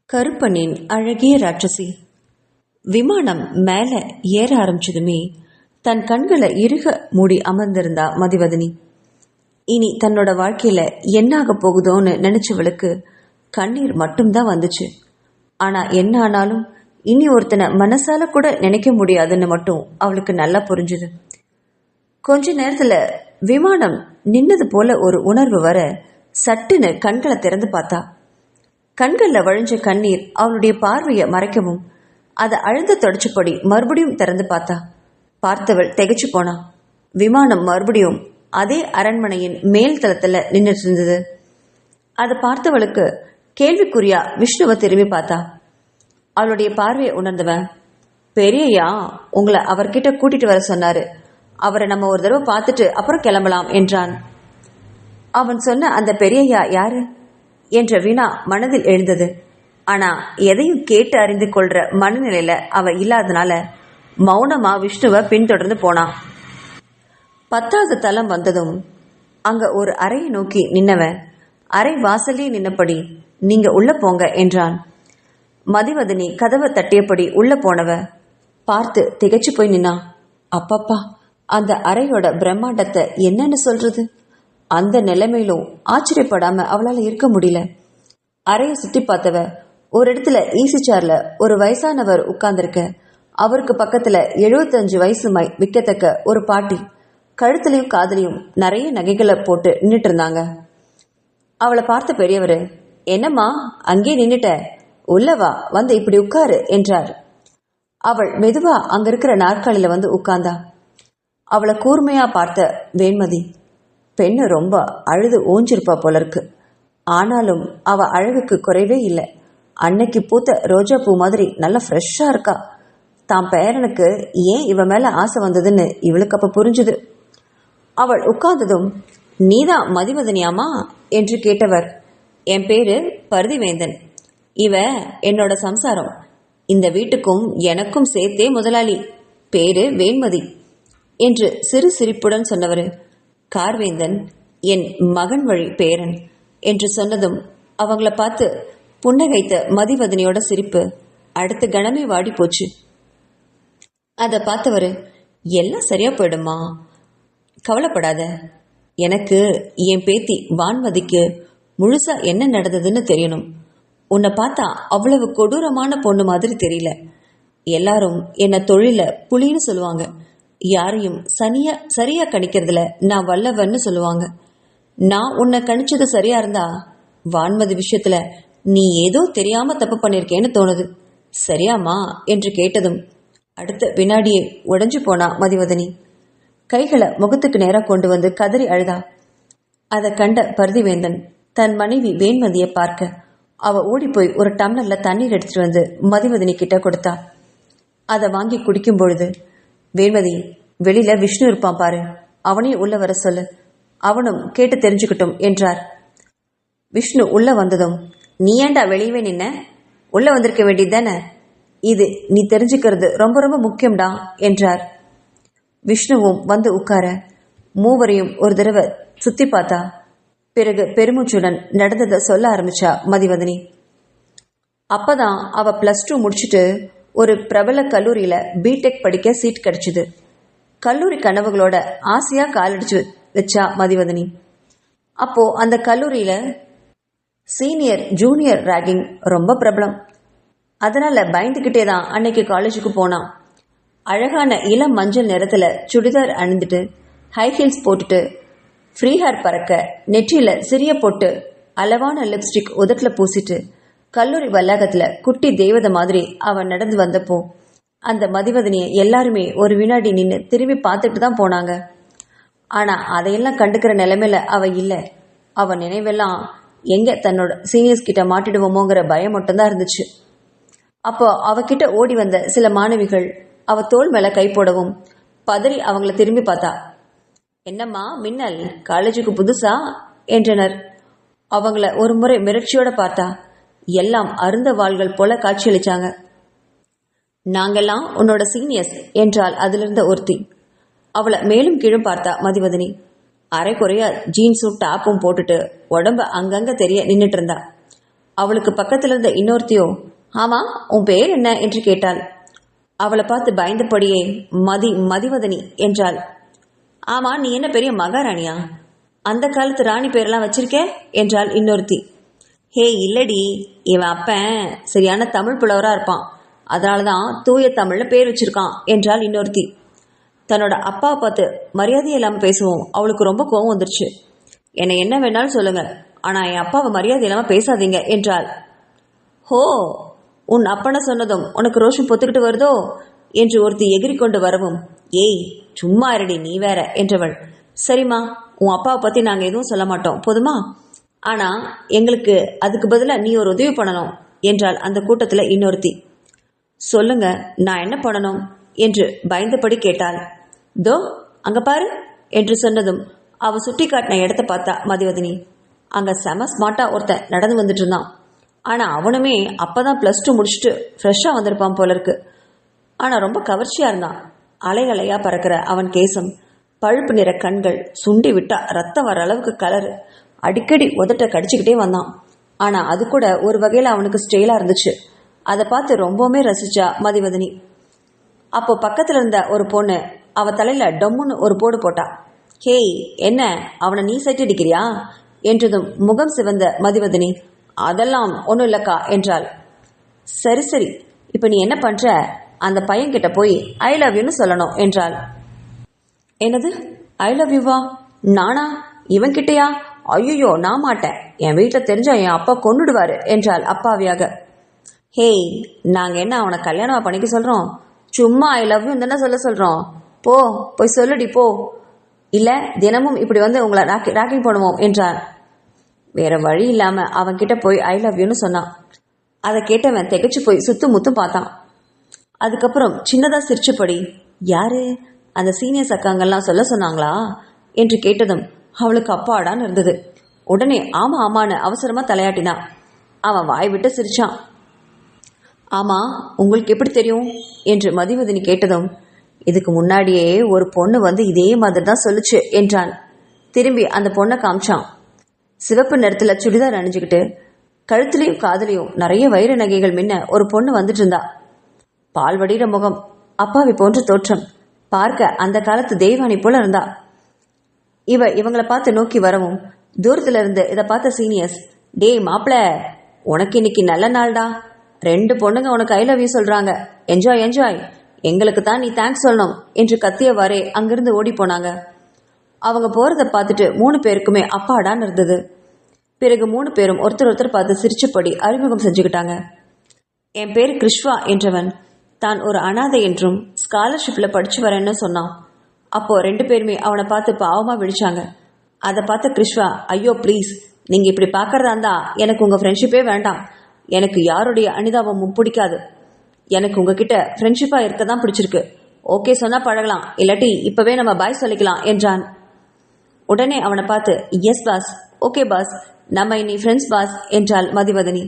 கருப்பனின் அழகிய ராட்சசி. விமானம் மேல ஏற ஆரம்பிச்சதுமே தன் கண்களை இறுக மூடி அமர்ந்திருந்தா மதிவதனி. இனி தன்னோட வாழ்க்கையில என்னாக போகுதோன்னு நினைச்சவளுக்கு கண்ணீர் மட்டும்தான் வந்துச்சு. ஆனா என்ன ஆனாலும் இனி ஒருத்தனை மனசால கூட நினைக்க முடியாதுன்னு மட்டும் அவளுக்கு நல்லா புரிஞ்சுது. கொஞ்ச நேரத்துல விமானம் நின்னது போல ஒரு உணர்வு வர சட்டுன்னு கண்களை திறந்து பார்த்தா. கண்கள்ல வழிஞ்ச கண்ணீர் அவளுடைய பார்வையை மறைக்கவும் அதை அழுந்த தொடச்சபடி மறுபடியும் திறந்து பார்த்தா. பார்த்தவள் திகைச்சு போனா. விமானம் மறுபடியும் அதே அரண்மனையின் மேல் தளத்துல நின்றுட்டு இருந்தது. அதை பார்த்தவளுக்கு கேள்விக்குறியா விஷ்ணுவை திரும்பி பார்த்தா. அவளுடைய பார்வையை உணர்ந்தவன், பெரியயா உங்களை அவர்கிட்ட கூட்டிட்டு வர சொன்னாரு, அவரை நம்ம ஒரு தடவை பார்த்துட்டு அப்புறம் கிளம்பலாம் என்றான். அவன் சொன்ன அந்த பெரியயா யாரு என்ற வினா மனதில் எழுந்தது. ஆனா எதையும் கேட்டு அறிந்து கொள்ற மனநிலையில அவ இல்லாதனால மௌனமா விஷ்ணுவை பின்தொடர்ந்து போனான். 10வது தளம் வந்ததும் அங்க ஒரு அறையை நோக்கி நின்னவன் அறை வாசலே நின்னபடி நீங்க உள்ள போங்க என்றான். மதிவதனி கதவை தட்டியபடி உள்ள போனவ பார்த்து திகைச்சு போய் நின்னா. அப்பப்பா, அந்த அறையோட பிரம்மாண்டத்தை என்னன்னு சொல்றது? அந்த நிலைமையிலும் ஆச்சரியப்படாம அவளால இருக்க முடியல. அறையை சுத்தி பார்த்தவ ஒரு இடத்துல ஈசி சேர்ல ஒரு வயசானவர் உட்கார்ந்திருக்க. அவருக்கு பக்கத்துல 75 வயசு விற்கத்தக்க ஒரு பாட்டி கழுத்துலையும் காதலையும் நிறைய நகைகளை போட்டு நின்றுட்டு இருந்தாங்க. அவளை பார்த்த பெரியவர், என்னம்மா அங்கே நின்னுட்ட, உள்ளவா வந்து இப்படி உட்காரு என்றார். அவள் மெதுவா அங்க இருக்கிற நாற்காலியில வந்து உட்கார்ந்தா. அவளை கூர்மையா பார்த்த வேண்மதி, பெண்ணு ரொம்ப அழுது ஓஞ்சிருப்பா போல இருக்கு. ஆனாலும் அவ அழகுக்கு குறைவே இல்லை. அன்னைக்கு பூத்த ரோஜா பூ மாதிரி நல்லா ஃப்ரெஷ்ஷா இருக்கா. தான் பேரனுக்கு ஏன் இவ மேல ஆசை வந்ததுன்னு இவளுக்கு அப்ப புரிஞ்சுது. அவள் உட்கார்ந்ததும், நீதான் மதிவதனியாமா என்று கேட்டவர், என் பேரு பருதிவேந்தன், இவ என்னோட சம்சாரம், இந்த வீட்டுக்கும் எனக்கும் சேர்த்தே முதலாளி, பேரு வேண்மதி என்று சிறு சிரிப்புடன் சொன்னவர், கார்வேந்தன் என் மகன் வழி பேரன் என்று சொன்னதும் அவங்கள பார்த்து புன்னகைத்த மதிவதனியோட சிரிப்பு அடுத்த கணமே வாடி போச்சு. அதை பார்த்தவர், எல்லாம் சரியா போயிடுமா, கவலைப்படாத, எனக்கு என் பேத்தி வான்மதிக்கு முழுசா என்ன நடந்ததுன்னு தெரியணும். உன்னை பார்த்தா அவ்வளவு கொடூரமான பொண்ணு மாதிரி தெரியல. எல்லாரும் என்ன தொழில புலின்னு சொல்லுவாங்க. யாரையும் சரியா கணிக்கிறதுல நான் வல்லவன்னு சொல்லுவாங்க. நான் உன்னை கணிச்சது சரியா இருந்தா வான்மதி விஷயத்துல நீ ஏதோ தெரியாம தப்பு பண்ணிருக்கேன்னு தோணுது, சரியாமா என்று கேட்டதும் அடுத்த வினாடியே உடைஞ்சு போனா மதிவதனி. கைகளை முகத்துக்கு நேரா கொண்டு வந்து கதறி அழுதா. அதை கண்ட பருதிவேந்தன் தன் மனைவி வேண்மதியை பார்க்க அவ ஓடி போய் ஒரு டம்ளர்ல தண்ணீர் எடுத்துட்டு வந்து மதிவதனி கிட்ட கொடுத்தா. அதை வாங்கி குடிக்கும் பொழுது, வேண்மதி, வெளியில விஷ்ணு இருப்பான் பாரு, அவனையும் உள்ள வர சொல்லு, அவனும் கேட்டு தெரிஞ்சுக்கிட்டும் என்றார். விஷ்ணு உள்ள வந்ததும், நீ ஏண்டா வெளியவே நின்ன, உள்ள வந்திருக்க வேண்டியதுதானே, இது நீ தெரிஞ்சுக்கிறது ரொம்ப ரொம்ப முக்கியம்டா என்றார். விஷ்ணுவும் வந்து உட்கார மூவரையும் ஒரு தடவை சுத்தி பார்த்தா. பிறகு பெருமூச்சுடன் நடந்ததை சொல்ல ஆரம்பிச்சா மதிவதனி. அப்பதான் அவ +2 முடிச்சுட்டு ஒரு பிரபல கல்லூரியில பிடெக் படிக்க சீட் கிடைச்சது. கல்லூரி கனவுகளோட ஆசையா காலடிச்சு வச்சா மதிவதனி. அப்போ அந்த கல்லூரியில சீனியர் ஜூனியர் ராகிங் ரொம்ப பிரபலம். அதனால பயந்துகிட்டே தான் அன்னைக்கு காலேஜுக்கு போனான். அழகான இளம் மஞ்சள் நிறத்துல சுடிதார் அணிந்துட்டு ஹை ஹீல்ஸ் போட்டுட்டு ஃப்ரீ ஹேர் பறக்க நெற்றியில சிறிய பொட்டு அளவான லிப்ஸ்டிக் உதட்டுல பூசிட்டு கல்லூரி வளாகத்துல குட்டி தெய்வத மாதிரி அவன் நடந்து வந்தப்போ அந்த மதிவதனியை எல்லாருமே ஒரு வினாடி நின்று திரும்பி பார்த்துட்டு தான் போனாங்க. ஆனா அதையெல்லாம் கண்டுக்கிற நிலைமையில அவ இல்லை. அவ நினைவெல்லாம் எங்க தன்னோட சீனியர்ஸ் கிட்ட மாட்டிடுவோமோங்கிற பயம் மட்டும்தான் இருந்துச்சு. அப்போ அவகிட்ட ஓடி வந்த சில மாணவிகள் அவ தோள் மேல கை போடவும் பதறி அவங்கள திரும்பி பார்த்தா. என்னம்மா மின்னல், காலேஜுக்கு புதுசா என்றனர். அவங்கள ஒரு முறை மிரட்சியோட பார்த்தா. எல்லாம் அருந்த வாள்கள் போல காட்சியளிச்சாங்க. நாங்கெல்லாம் உன்னோட சீனியர்ஸ் என்றால் அதிலிருந்த ஒருத்தி. அவளை மேலும் கீழும் பார்த்தா மதிவதனி. அரை குறையா ஜீன்ஸும் டாப்பும் போட்டுட்டு உடம்ப அங்கங்க தெரிய நின்றுட்டு இருந்தா. அவளுக்கு பக்கத்தில் இருந்த இன்னொருத்தியோ, ஆமா உன் பேர் என்ன என்று கேட்டாள். அவளை பார்த்து பயந்தபடியே மதிவதனி என்றாள். ஆமா, நீ என்ன பெரிய மகாராணியா? அந்த காலத்து ராணி பேரெல்லாம் வச்சிருக்க என்றாள் இன்னொருத்தி. ஹே இல்லடி, இவன் அப்பன் சரியான தமிழ் புலவரா இருப்பான், அதனாலதான் தூய தமிழ்ல பேர் வச்சிருக்கான் என்றாள் இன்னொருத்தி. தன்னோட அப்பாவை பார்த்து மரியாதை இல்லாமல் பேசுவோம் அவளுக்கு ரொம்ப கோவம் வந்துருச்சு. என்னை என்ன வேணாலும் சொல்லுங்க, ஆனா என் அப்பாவை மரியாதை இல்லாமல் பேசாதீங்க என்றாள். ஹோ, உன் அப்பனை சொன்னதும் உனக்கு ரோஷம் பொத்துக்கிட்டு வருதோ என்று ஒருத்தி எகிரி கொண்டு வரவும், ஏய் சும்மா இருடி நீ வேற என்றவள். சரிம்மா, உன் அப்பாவை பத்தி நாங்க எதுவும் சொல்ல மாட்டோம் போதுமா, ஆனா எங்களுக்கு அதுக்கு பதிலாக நீ ஒரு உதவி பண்ணணும் என்றாள் அந்த கூட்டத்துல இன்னொருத்தி. சொல்லுங்க, நான் என்ன பண்ணணும் என்று பயந்தபடி கேட்டாள். தோ அங்க பாரு என்று சொன்னதும் அவ சுட்டி காட்டின இடத்த பார்த்தா மதிவதனி. அங்க செம ஸ்மார்ட்டா ஒருத்தன் நடந்து வந்துட்டு இருந்தான். ஆனா அவனுமே அப்பதான் +2 முடிச்சுட்டு ஃப்ரெஷ்ஷா வந்திருப்பான் போல இருக்கு. ஆனா ரொம்ப கவர்ச்சியா இருந்தான். அலைகளையா பறக்கிற அவன் கேசம், பழுப்பு நிற கண்கள், சுண்டி விட்டா ரத்தம் வர அளவுக்கு கலரு, அடிக்கடி உதட்ட கடிச்சுக்கிட்டே வந்தான். ஆனா அது கூட ஒரு வகையில அவனுக்கு ஸ்டைலா இருந்துச்சு. அதை பார்த்து ரொம்பவுமே ரசிச்சா மதிவதனி. அப்போ பக்கத்துல இருந்த ஒரு பொண்ணு அவ தலையில டம்முன்னு ஒரு போடு போட்டா. ஹேய், என்ன அவனை நீ சைட் அடிக்கிறியா என்றதும் முகம் சிவந்த மதிவதனி, அதெல்லாம் ஒன்றும் இல்லக்கா என்றாள். சரி சரி, இப்போ நீ என்ன பண்ற, அந்த பையன்கிட்ட போய் ஐ லவ் யூன்னு சொல்லணும் என்றாள். என்னது ஐ லவ் யூவா? நானா? இவன்கிட்டயா? ஐயோ நான் மாட்டேன், என் வீட்டில் தெரிஞ்சா என் அப்பா கொன்னுடுவாரு என்றாள் அப்பாவியாக. ஹேய், நாங்கள் என்ன அவனை கல்யாணமா பண்ணிக்க சொல்கிறோம்? சும்மா ஐ லவ் யூ தானே சொல்கிறோம். போய் சொல்லுடி போ, இல்லை தினமும் இப்படி வந்து உங்களை ராக்கிங் பண்ணுவோம் என்றான். வேற வழி இல்லாமல் அவன்கிட்ட போய் ஐ லவ் யூன்னு சொன்னான். அதை கேட்டவன் திகைச்சு போய் சுத்தும் முத்தும் பார்த்தான். அதுக்கப்புறம் சின்னதாக சிரிச்சபடி, யாரு அந்த சீனியர்ஸ் அக்காங்கெல்லாம் சொல்ல சொன்னாங்களா என்று கேட்டதும் அவளுக்கு அப்பாடான்னு இருந்தது. உடனே ஆமா ஆமான்னு அவசரமா தலையாட்டினான். அவன் வாய் விட்டு சிரிச்சான். ஆமா, உங்களுக்கு எப்படி தெரியும் என்று மதிவதனி கேட்டதும், இதுக்கு முன்னாடியே ஒரு பொண்ணு வந்து இதே மாதிரி தான் சொல்லுச்சு என்றான். திரும்பி அந்த பொண்ணை காமிச்சான். சிவப்பு நிறத்தில் சுடிதார் அணிஞ்சுக்கிட்டு கழுத்துலையும் காதலையும் நிறைய வைர நகைகள் முன்ன ஒரு பொண்ணு வந்துட்டு இருந்தா. பால் வடிகிற முகம், அப்பாவி போன்ற தோற்றம், பார்க்க அந்த காலத்து தெய்வானி போல இருந்தா. இவங்களை பார்த்து நோக்கி வரவும் தூரத்துல இருந்து இதை பார்த்த சீனியர்ஸ், டேய் மாப்பிள, உனக்கு இன்னைக்கு நல்ல நாள்டா, 2 பொண்ணுங்க உனக்கு ஐ லவ் யூ சொல்றாங்க, என்ஜாய் என்ஜாய், எங்களுக்கு தான் நீ தேங்க்ஸ் சொல்லணும் என்று கத்தியவாறே அங்கிருந்து ஓடி போனாங்க. அவங்க போறதை பார்த்துட்டு 3 பேருக்குமே அப்பாடான்னு இருந்தது. பிறகு 3 பேரும் ஒருத்தர் பார்த்து சிரிச்சபடி அறிமுகம் செஞ்சுக்கிட்டாங்க. என் பேர் கிருஷ்வா என்றவன் தான் ஒரு அனாதை என்றும் ஸ்காலர்ஷிப்ல படிச்சு வரேன்னு சொன்னான். அப்போ 2 பேருமே அவனை பார்த்து பாவமா விழிச்சாங்க. அதை பார்த்த கிருஷ்வா, ஐயோ ப்ளீஸ், நீங்க இப்படி பார்க்கறதா இருந்தா எனக்கு உங்க ஃப்ரெண்ட்ஷிப்பே வேண்டாம், எனக்கு யாருடைய அனிதாபமும் பிடிக்காது, எனக்கு உங்ககிட்ட ஃப்ரெண்ட்ஷிப்பா இருக்க தான் பிடிச்சிருக்கு, ஓகே சொன்னா பழகலாம், இல்லாட்டி இப்பவே நம்ம பாய் சொல்லிக்கலாம் என்றான். உடனே அவனை பார்த்து, எஸ் பாஸ், ஓகே பாஸ், நம்ம இனி ஃப்ரெண்ட்ஸ் பாஸ் என்றாள் மதிவதனி.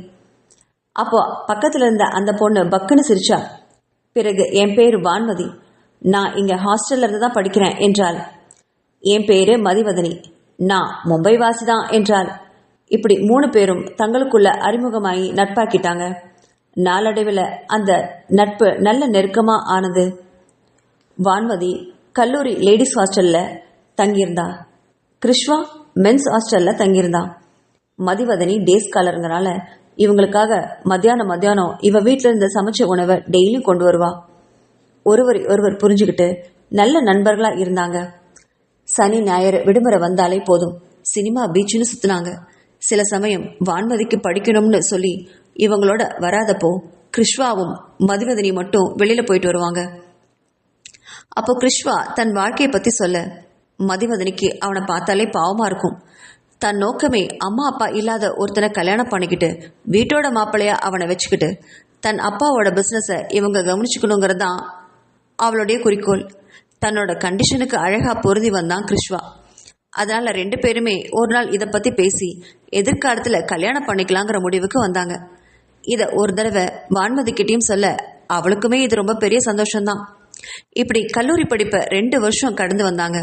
அப்போ பக்கத்துல இருந்த அந்த பொண்ணு பக்குன்னு சிரிச்சா. பிறகு என் பேரு வான்மதி, நான் இங்க ஹாஸ்டல்ல இருந்து தான் படிக்கிறேன் என்றாள். என் பேரு மதிவதனி, நான் மும்பை வாசிதான் என்றாள். இப்படி 3 பேரும் தங்களுக்குள்ள அறிமுகமாகி நட்பாக்கிட்டாங்க. நாளடைவில் அந்த நட்பு நல்ல நெருக்கமா ஆனது. வான்மதி கல்லூரி லேடிஸ் ஹாஸ்டல்ல தங்கியிருந்தா, கிருஷ்வா மென்ஸ் ஹாஸ்டல்ல தங்கியிருந்தான். மதிவதனி டேஸ் காலருங்கனால இவங்களுக்காக மத்தியானம் இவ வீட்டில இருந்து சமைச்ச உணவை டெய்லியும் கொண்டு வருவா. ஒருவர் புரிஞ்சுக்கிட்டு நல்ல நண்பர்களா இருந்தாங்க. சனி ஞாயிறு விடுமுறை வந்தாலே போதும் சினிமா பீச்சுன்னு சுத்தினாங்க. சில சமயம் வான்மதிக்கு படிக்கணும்னு சொல்லி இவங்களோட வராதப்போ கிருஷ்வாவும் மதிவதனி மட்டும் வெளியில போயிட்டு வருவாங்க. அப்போ கிருஷ்வா தன் வாழ்க்கையை பத்தி சொல்ல மதிவதனிக்கு அவனை பார்த்தாலே பாவமா இருக்கும். தன் நோக்கமே அம்மா அப்பா இல்லாத ஒருத்தனை கல்யாணம் பண்ணிக்கிட்டு வீட்டோட மாப்பிள்ளையா அவனை வச்சுக்கிட்டு தன் அப்பாவோட பிசினஸை இவங்க கவனிச்சுக்கணுங்கிறது தான் அவளுடைய குறிக்கோள். தன்னோட கண்டிஷனுக்கு அழகா பொருந்தி வந்தான் கிருஷ்வா. அதனால 2 பேருமே ஒரு நாள் இதை பத்தி பேசி எதிர்காலத்துல கல்யாணம் பண்ணிக்கலாங்கிற முடிவுக்கு வந்தாங்க. இதை ஒரு தடவை வான்மதிக்கிட்டையும் சொல்ல அவளுக்குமே இது ரொம்ப பெரிய சந்தோஷம்தான். இப்படி கல்லூரி படிப்பை 2 வருஷம் கடந்து வந்தாங்க.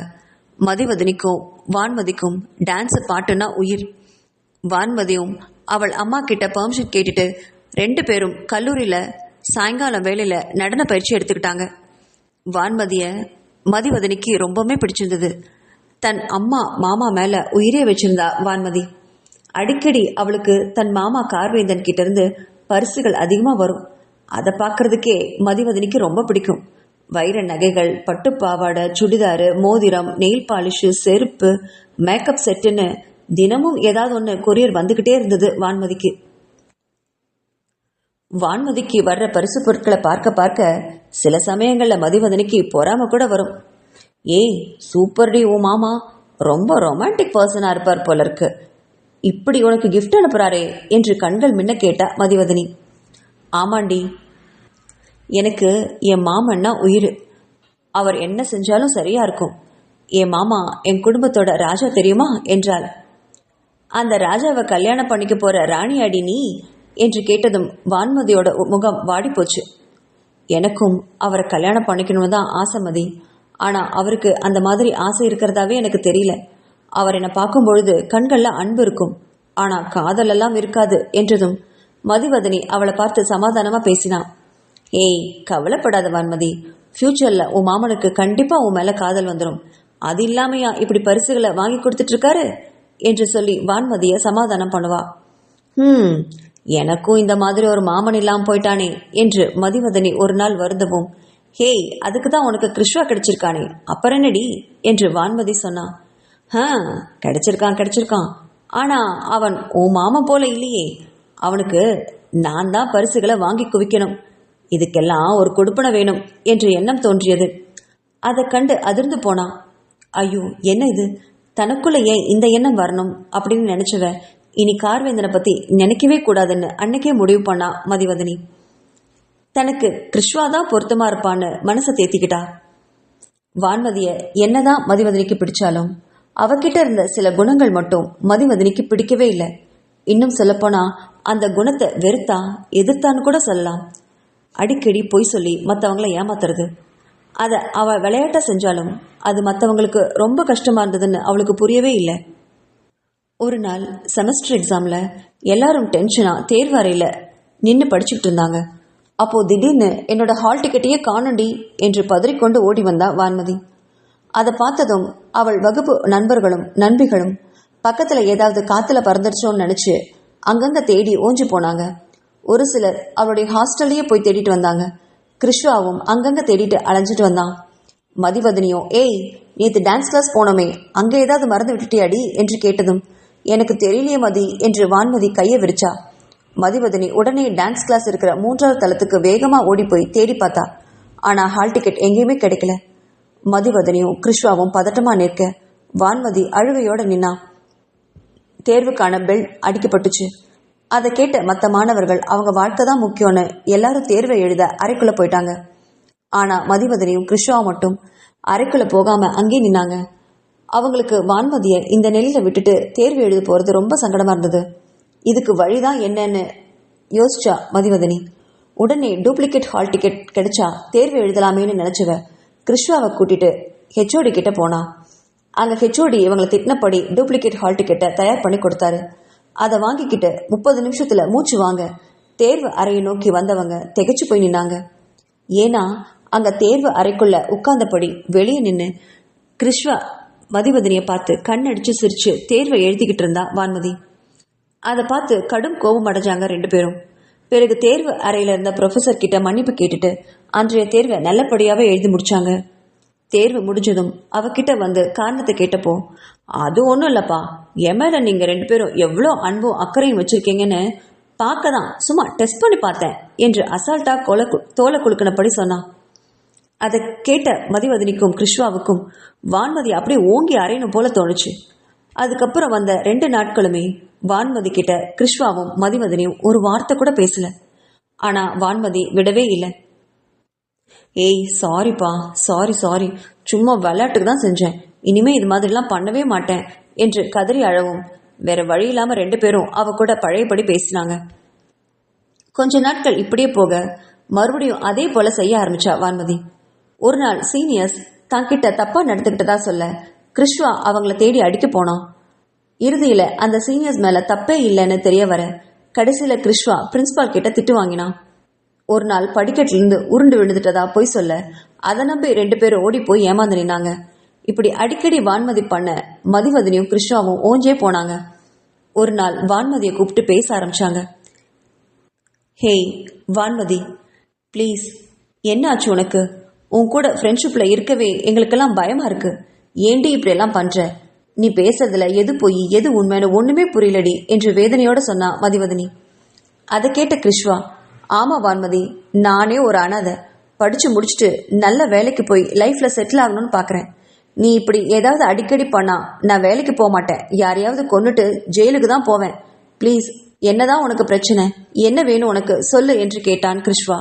மதிவதனிக்கும் வான்மதிக்கும் டான்ஸ் பாட்டுன்னா உயிர். வான்மதியும் அவள் அம்மா கிட்ட பெர்மிஷன் கேட்டுட்டு 2 பேரும் கல்லூரியில் சாயங்காலம் வேளையில் நடன பயிற்சி எடுத்துக்கிட்டாங்க. வான்மதியை மதிவதனிக்கு ரொம்பவுமே பிடிச்சிருந்தது. தன் அம்மா மாமா மேலே உயிரே வச்சிருந்தா வான்மதி. அடிக்கடி அவளுக்கு தன் மாமா கார்வேந்தன் கிட்ட இருந்து பரிசுகள் அதிகமாக வரும். அதை பார்க்கறதுக்கே மதிவதனிக்கு ரொம்ப பிடிக்கும். வைர நகைகள், பட்டுப்பாவாடை, சுடிதாரு, மோதிரம், நெயில் பாலிஷு, செருப்பு, மேக்கப் செட்டுன்னு தினமும் ஏதாவது ஒன்று கொரியர் வந்துக்கிட்டே இருந்தது வான்மதிக்கு. வான்மதிக்கு வர்ற பரிசு பொருட்களை பார்க்க பார்க்க சில சமயங்களில் மதிவதனிக்கு பொறாம கூட வரும். ஏய் சூப்பர் டி, உன் மாமா ரொம்ப ரொமான்டிக் பர்சனாக இருப்பார் போல இருக்கு, இப்படி உனக்கு கிஃப்ட் அனுப்புகிறாரே என்று கண்கள் மின்ன கேட்டா மதிவதனி. ஆமாண்டி, எனக்கு என் மாமன்னா உயிர். அவர் என்ன செஞ்சாலும் சரியா இருக்கும். என் மாமா என் குடும்பத்தோட ராஜா தெரியுமா என்றாள். அந்த ராஜாவை கல்யாணம் பண்ணிக்க போற ராணி அடி நீ என்று கேட்டதும் வான்மதியோட முகம் வாடி போச்சு. எனக்கும் அவரை கல்யாணம் பண்ணிக்கணும்னு தான் ஆசை மதி. ஆனால் அவருக்கு அந்த மாதிரி ஆசை இருக்கிறதாவே எனக்கு தெரியல. அவர் என்னை பார்க்கும் பொழுது கண்களில் அன்பு இருக்கும், ஆனால் காதலெல்லாம் இருக்காது என்றதும் மதிவதனி அவளை பார்த்து சமாதானமாக பேசினான். ஏய் கவலைப்படாத வான்மதி, ஃப்யூச்சரில் உன் மாமனுக்கு கண்டிப்பாக உன் மேலே காதல் வந்துடும். அது இல்லாமையா இப்படி பரிசுகளை வாங்கி கொடுத்துட்ருக்காரு என்று சொல்லி வான்மதியை சமாதானம் பண்ணுவா. எனக்கும் இந்த மாதிரி ஒரு மாமன் இல்லாமல் போயிட்டானே என்று மதிவதனி ஒரு நாள் வருந்தவும், ஹேய் அதுக்கு தான் உனக்கு கிருஷ்வா கிடைச்சிருக்கானே, அப்புறம் என்னடி என்று வான்மதி சொன்னான். கிடைச்சிருக்கான், ஆனால் அவன் உன் மாமன் போல இல்லையே. அவனுக்கு நான் தான் பரிசுகளை வாங்கி குவிக்கணும். இதுக்கெல்லாம் ஒரு கொடுப்பனை வேணும் என்று எண்ணம் தோன்றியது. அதை கண்டு அதிர்ந்து போனான். ஐயோ என்ன இது, தனக்குள்ள ஏன் இந்த எண்ணம் வரணும் அப்படின்னு நினைச்சவ இனி கார்வேந்தனை பத்தி நினைக்கவே கூடாதுன்னு அன்னைக்கே முடிவு பண்ணா மதிவதனி. தனக்கு கிருஷ்வா தான் பொருத்தமா இருப்பான்னு மனசை தேத்திக்கிட்டா. வான்மதிய என்னதான் மதிவதனிக்கு பிடிச்சாலும் அவகிட்ட இருந்த சில குணங்கள் மட்டும் மதிவதனிக்கு பிடிக்கவே இல்லை. இன்னும் சொல்லப்போனா அந்த குணத்தை வெறுத்தா, எதிர்த்தான்னு கூட சொல்லலாம். அடிக்கடி பொய் சொல்லி மற்றவங்களை ஏமாத்துறது, அதை அவள் விளையாட்ட செஞ்சாலும் அது மற்றவங்களுக்கு ரொம்ப கஷ்டமா இருந்ததுன்னு அவளுக்கு புரியவே இல்லை. ஒரு நாள் செமஸ்டர் எக்ஸாமில் எல்லாரும் டென்ஷனாக தேர்வு அறையில் நின்று படிச்சுக்கிட்டு இருந்தாங்க. அப்போது திடீர்னு என்னோட ஹால் டிக்கெட்டையே காணுண்டி என்று பதறிக்கொண்டு ஓடி வந்தா வான்மதி. அதை பார்த்ததும் அவள் வகுப்பு நண்பர்களும் நண்பிகளும் பக்கத்தில் ஏதாவது காற்றுல பறந்துடுச்சோன்னு நினச்சி அங்கங்கே தேடி ஓஞ்சு போனாங்க. ஒரு சிலர் அவளுடைய ஹாஸ்டல்லையே போய் தேடிட்டு வந்தாங்க. கிருஷ்வாவும் அங்கங்கே தேடிட்டு அலைஞ்சிட்டு வந்தான். மதிவதனியோ, ஏய் நேற்று டான்ஸ் கிளாஸ் போனோமே, அங்கே ஏதாவது மறந்து விட்டுட்டியாடி என்று கேட்டதும், எனக்கு தெரியலையே மதி என்று வான்மதி கையை விரிச்சா. மதிவதனி உடனே டான்ஸ் கிளாஸ் இருக்கிற 3வது தளத்துக்கு வேகமாக ஓடி போய் தேடி பார்த்தா. ஆனால் ஹால் டிக்கெட் எங்கேயுமே கிடைக்கல. மதிவதனியும் கிருஷ்வாவும் பதட்டமாக நிற்க வான்மதி அழுகையோடு நின்னா. தேர்வுக்கான பெல் அடிக்கப்பட்டுச்சு. அதை கேட்ட மற்ற மாணவர்கள் அவங்க வாழ்க்கை தான் முக்கியம்னு எல்லாரும் தேர்வை எழுத அறைக்குள்ளே போயிட்டாங்க. ஆனால் மதிவதனியும் கிருஷ்வா மட்டும் அறைக்குள்ளே போகாமல் அங்கே நின்னாங்க. அவங்களுக்கு வான்மதியை இந்த நிலையில் விட்டுட்டு தேர்வு எழுத போகிறது ரொம்ப சங்கடமாக இருந்தது. இதுக்கு வழிதான் என்னன்னு யோசிச்சா மதிவதனி. உடனே டூப்ளிகேட் ஹால் டிக்கெட் கிடைச்சா தேர்வு எழுதலாமேன்னு நினச்சவ கிருஷ்வாவை கூட்டிட்டு ஹெச்ஓடி கிட்ட போனா. அங்கே ஹெச்ஓடி இவங்களை திட்டினபடி டூப்ளிகேட் ஹால் டிக்கெட்டை தயார் பண்ணி கொடுத்தாரு. அதை வாங்கிக்கிட்டு 30 நிமிஷத்தில் மூச்சு வாங்க தேர்வு அறையை நோக்கி வந்தவங்க திகைச்சு போய் நின்னாங்க. ஏன்னா அங்கே தேர்வு அறைக்குள்ள உட்கார்ந்தபடி வெளியே நின்று கிருஷ்வா மதிவதனியை பார்த்து கண்ணடிச்சு சிரிச்சு தேர்வை எழுதிக்கிட்டு இருந்தா வான்மதி. அதை பார்த்து கடும் கோபம் அடைஞ்சாங்க 2 பேரும். பிறகு தேர்வு அறையில் இருந்த ப்ரொஃபஸர் கிட்ட மன்னிப்பு கேட்டுட்டு அன்றைய தேர்வை நல்லபடியாகவே எழுதி முடிச்சாங்க. தேர்வு முடிஞ்சதும் அவகிட்ட வந்து காரணத்தை கேட்டப்போ, அது ஒன்றும் இல்லைப்பா, என் மேலே நீங்கள் 2 பேரும் எவ்வளோ அன்பும் அக்கறையும் வச்சுருக்கீங்கன்னு பார்க்க தான் சும்மா டெஸ்ட் பண்ணி பார்த்தேன் என்று அசால்ட்டாக தோலை குலுக்கினபடி சொன்னான். அதை கேட்ட மதிவதனிக்கும் கிருஷ்வாவுக்கும் வான்மதி அப்படியே ஓங்கி அறையணும் போல தோணுச்சு. அதுக்கப்புறம் வந்த 2 நாட்களுமே வான்மதி கிட்ட கிருஷ்வாவும் மதிவதனியும் ஒரு வார்த்தை கூட பேசல. ஆனால் வான்மதி விடவே இல்லை. ஏய் சாரிப்பா, சாரி, சும்மா விளையாட்டுக்கு தான் செஞ்சேன், இனிமே இது மாதிரிலாம் பண்ணவே மாட்டேன் என்று கதறி அழவும் வேற வழி இல்லாமல் 2 பேரும் அவ கூட பழையபடி பேசினாங்க. கொஞ்ச நாட்கள் இப்படியே போக மறுபடியும் அதே போல செய்ய ஆரம்பிச்சா வான்மதி. ஒரு நாள் சீனியர்ஸ் தங்கிட்ட தப்பா நடந்துக்கிட்டதா சொல்ல கிருஷ்வா அவங்கள தேடி அடிக்க போனான். இறுதியில அந்த சீனியர்ஸ் மேல தப்பே இல்லைன்னு தெரிய வர கடைசியில கிருஷ்வா பிரின்சிபால் கிட்ட திட்டு வாங்கினான். ஒரு நாள் படிக்கட்டிலிருந்து உருண்டு விழுந்துட்டதா போய் சொல்ல அதை நம்பி 2 பேரும் ஓடி போய் ஏமாந்து நின்னாங்க. இப்படி அடிக்கடி வான்மதி பண்ண மதிவதனியும் கிருஷ்ணாவும் ஓஞ்சே போனாங்க. ஒரு நாள் வான்மதியை கூப்பிட்டு பேச ஆரம்பிச்சாங்க. ஹேய் வான்மதி, ப்ளீஸ், என்ன ஆச்சு உனக்கு? உன் கூட ஃப்ரெண்ட்ஷிப்ல இருக்கவே எங்களுக்கெல்லாம் பயமா இருக்கு. ஏண்டி இப்படி எல்லாம் பண்ற? நீ பேசுறதுல எது பொய் எது உண்மைன்னு ஒண்ணுமே புரியலடி என்று வேதனையோட சொன்னா மதிவதனி. அதை கேட்ட கிருஷ்வா, ஆமா வான்மதி, நானே ஒரு அனாதை, படிச்சு முடிச்சுட்டு நல்ல வேலைக்கு போய் லைஃப்ல செட்டில் ஆகணும்னு பாக்குறேன். நீ இப்படி ஏதாவது அடிக்கடி பண்ணா நான் வேலைக்கு போக மாட்டேன், யாரையாவது கொன்னுட்டு ஜெயிலுக்கு தான் போவேன். ப்ளீஸ், என்னதான் உனக்கு பிரச்சனை, என்ன வேணும் உனக்கு சொல்லு என்று கேட்டான் கிருஷ்வா.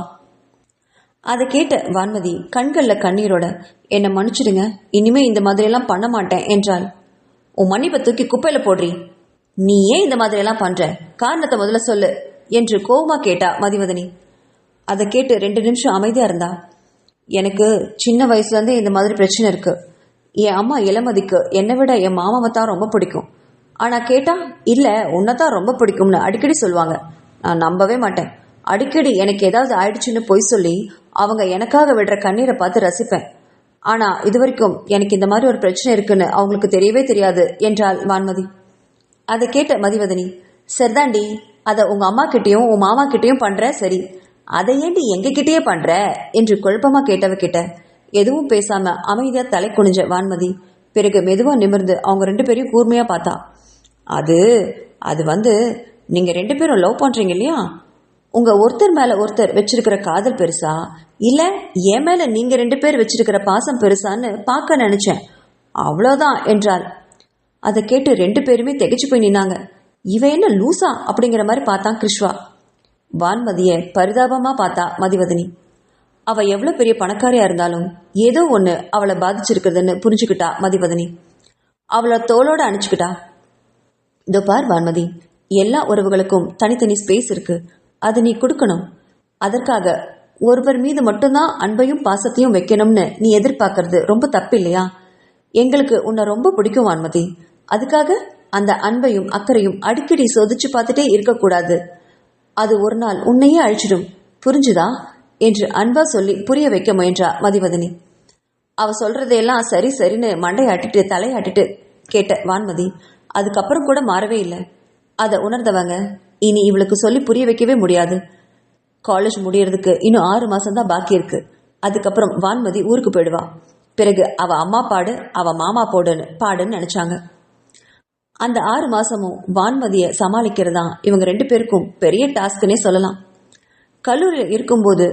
அதை கேட்ட வான்மதி கண்கள்ல கண்ணீரோட, என்னை மன்னிச்சிடுங்க, இனிமே இந்த மாதிரி எல்லாம் பண்ண மாட்டேன் என்றாள். உன் மன்னிப்பை தூக்கி குப்பையில போடுறி. நீ ஏன் இந்த மாதிரி எல்லாம் பண்ற, காரணத்தை முதல்ல சொல்லு என்று கோவமா கேட்டா மதிவதனி. அதை கேட்டு 2 நிமிஷம் அமைதியா இருந்தா. எனக்கு சின்ன வயசுல இருந்தே இந்த மாதிரி பிரச்சனை இருக்கு. என் அம்மா இளமதிக்கு என்னை விட என் மாமாவை தான் ரொம்ப பிடிக்கும். ஆனா கேட்டா இல்ல உன்னைத்தான் ரொம்ப பிடிக்கும்னு அடிக்கடி சொல்லுவாங்க. நான் நம்பவே மாட்டேன். அடிக்கடி எனக்கு ஏதாவது ஆயிடுச்சுன்னு பொய் சொல்லி அவங்க எனக்காக விடுற கண்ணீரை பார்த்து ரசிப்பேன். ஆனா இதுவரைக்கும் எனக்கு இந்த மாதிரி ஒரு பிரச்சனை இருக்குன்னு அவங்களுக்கு தெரியவே தெரியாது என்றாள் வான்மதி. அதை கேட்ட மதிவதனி, சரிதாண்டி, அதை உங்க அம்மா கிட்டயும் உன் மாமா கிட்டயும் பண்ற, சரி, அதை ஏண்டி எங்க கிட்டயே பண்ற என்று குழப்பமா கேட்டவ கிட்ட எதுவும் பேசாம அமைதியா தலை குனிஞ்ச வான்மதி பிறகு மெதுவா நிமிர்ந்து அவங்க 2 பேரையும் கூர்மையா பார்த்தா. அது அது வந்து நீங்க 2 பேரும் லவ் பண்றீங்க இல்லையா, உங்க ஒருத்தர் மேல ஒருத்தர் வச்சிருக்கிற காதல் பெருசா இல்ல என் மேல நீங்க 2 பேர் வச்சிருக்கிற பாசம் பெருசான்னு பார்க்க நினைச்சேன், அவ்வளவுதான் என்றாள். அதை கேட்டு 2 பேருமே திகைச்சு போய் நின்னாங்க. இவ என்ன லூசா அப்படிங்கிற மாதிரி பார்த்தான் கிருஷ்வா. வான்மதிய பரிதாபமா பார்த்தா மதிவதனி. அவ எவ்வளவு பெரிய பணக்காரியா இருந்தாலும் ஏதோ ஒண்ணு அவளை பாதிச்சிருக்குதுன்னு புரிஞ்சுக்கிட்டா மதிவதனி. அவளை தோளோட அணைச்சுக்கிட்டா. இதோ பார் வான்மதி, எல்லா உறவுகளுக்கும் தனித்தனி ஸ்பேஸ் இருக்கு, அது நீ கொடுக்கணும். அதற்காக ஒருவர் மீது மட்டும்தான் அன்பையும் பாசத்தையும் வைக்கணும்னு நீ எதிர்பார்க்கறது ரொம்ப தப்பு இல்லையா? எங்களுக்கு உன்னை ரொம்ப பிடிக்கும் வான்மதி, அதுக்காக அந்த அன்பையும் அக்கறையும் அடிக்கடி சோதிச்சு பார்த்துட்டே இருக்கக்கூடாது. அது ஒரு நாள் உன்னையே அழிச்சிடும், புரிஞ்சுதா என்று அன்பா சொல்லி புரிய வைக்க முயன்றா மதிவதனி. அவ சொல்றதையெல்லாம் சரி சரின்னு மண்டையாட்டிட்டு தலையாட்டிட்டு கேட்ட வான்மதி அதுக்கப்புறம் கூட மாறவே இல்லை. அதை உணர்ந்தவங்க இனி இவளுக்கு சொல்லி புரிய வைக்கவே முடியாது. காலேஜ் முடியறதுக்கு இன்னும் 6 மாசம் தான் பாக்கி இருக்கு. அதுக்கப்புறம் வான்மதி ஊருக்கு போயிடுவா. பிறகு அவ அம்மா பாடு அவ மாமா பாடுன்னு நினைச்சாங்க. அந்த 6 மாசமும் வான்மதியை சமாளிக்கிறதா இவங்க 2 பேருக்கும் பெரிய டாஸ்க்னே சொல்லலாம். கல்லூரியில் இருக்கும்போது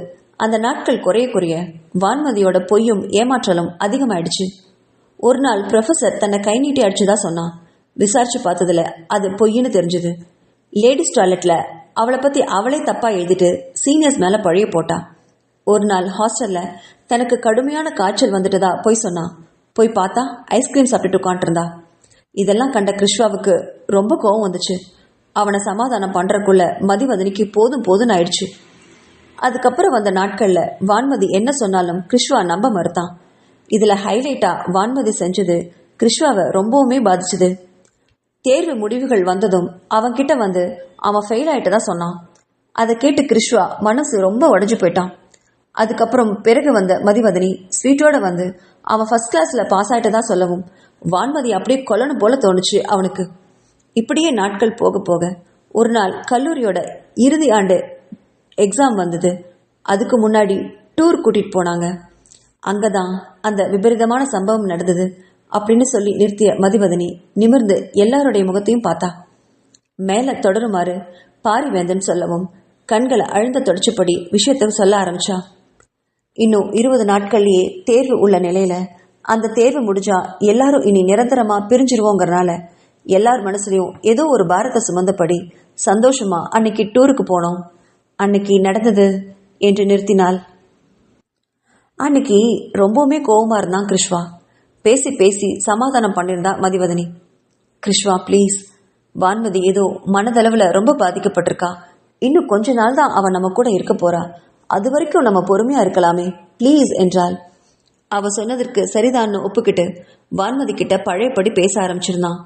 அந்த நாட்கள் குறைய குறைய வான்மதியோட பொய்யும் ஏமாற்றலும் அதிகமாயிடுச்சு. ஒரு நாள் ப்ரொஃபசர் தன்னை கை நீட்டி அடிச்சுதா சொன்னான். விசாரிச்சு பார்த்ததுல அது பொய்ன்னு தெரிஞ்சது. லேடிஸ் டாய்லெட்ல அவளை பத்தி அவளே தப்பா எழுதிட்டு சீனியர்ஸ் மேல பழைய போட்டா. ஒரு நாள் ஹாஸ்டல்ல தனக்கு கடுமையான காய்ச்சல் வந்துட்டதா போய் சொன்னா. போய் பார்த்தா ஐஸ்கிரீம் சாப்பிட்டுட்டு உட்காந்துருந்தா. இதெல்லாம் கண்ட கிருஷ்வாவுக்கு ரொம்ப கோவம் வந்துச்சு. அவனை சமாதானம் பண்றதுக்குள்ள மதிவதனிக்கு போதும் போதும்னு ஆயிடுச்சு. அதுக்கப்புறம் வந்த நாட்கள்ல வான்மதி என்ன சொன்னாலும் கிருஷ்வா நம்ப மறுத்தான். இதுல ஹைலைட்டா வான்மதி செஞ்சது கிருஷ்வாவை ரொம்பவுமே பாதிச்சுது. தேர்வு முடிவுகள் வந்ததும் அவன்கிட்ட வந்து அவன் ஃபெயில் ஆயிட்டதா சொன்னான். அதை கேட்டு கிருஷ்வா மனசு ரொம்ப உடைஞ்சு போயிட்டான். அதுக்கப்புறம் பிறகு வந்த மதிவதனி ஸ்வீட்டோட வந்து அவன் ஃபர்ஸ்ட் கிளாஸ்ல பாஸ் ஆயிட்டதா சொல்லவும் வான்மதி அப்படியே கொல்லணும் போல தோணுச்சு அவனுக்கு. இப்படியே நாட்கள் போக போக ஒரு நாள் கல்லூரியோட இறுதி ஆண்டு எக்ஸாம் வந்தது. அதுக்கு முன்னாடி டூர் கூட்டிட்டு போனாங்க. அங்கதான் அந்த விபரீதமான சம்பவம் நடந்தது அப்படின்னு சொல்லி நிறுத்திய மதிவதனி நிமிர்ந்து எல்லாருடைய முகத்தையும் பார்த்தா. மேல தொடருமாறு பாரிவேந்தன் சொல்லவும் கண்களை அழுந்த தொடச்சபடி விஷயத்தை சொல்ல ஆரம்பிச்சா. இன்னும் 20 நாட்கள்லயே தேர்வு உள்ள நிலையில அந்த தேர்வு முடிஞ்சா எல்லாரும் இனி நிரந்தரமா பிரிஞ்சிருவோங்கிறனால எல்லார் மனசுலயும் ஏதோ ஒரு பாரத்தை சுமந்தபடி சந்தோஷமா அன்னைக்கு டூருக்கு போனோம். அன்னைக்கு நடந்தது என்று நிறுத்தினாள். அன்னைக்கு ரொம்பவுமே கோவமா இருந்தான் கிருஷ்வா. பேசி பேசி சமாதானம் பண்ணியிருந்தா மதிவதனி. கிருஷ்வா ப்ளீஸ், வான்மதி ஏதோ மனதளவுல ரொம்ப பாதிக்கப்பட்டிருக்கா. இன்னும் கொஞ்ச நாள் தான் அவன் நம்ம கூட இருக்க போறா. அது வரைக்கும் நம்ம பொறுமையா இருக்கலாமே ப்ளீஸ் என்றாள். அவ சொன்னதற்கு சரிதான்னு ஒப்புக்கிட்டு வான்மதி கிட்ட பழையபடி பேச ஆரம்பிச்சிருந்தான்.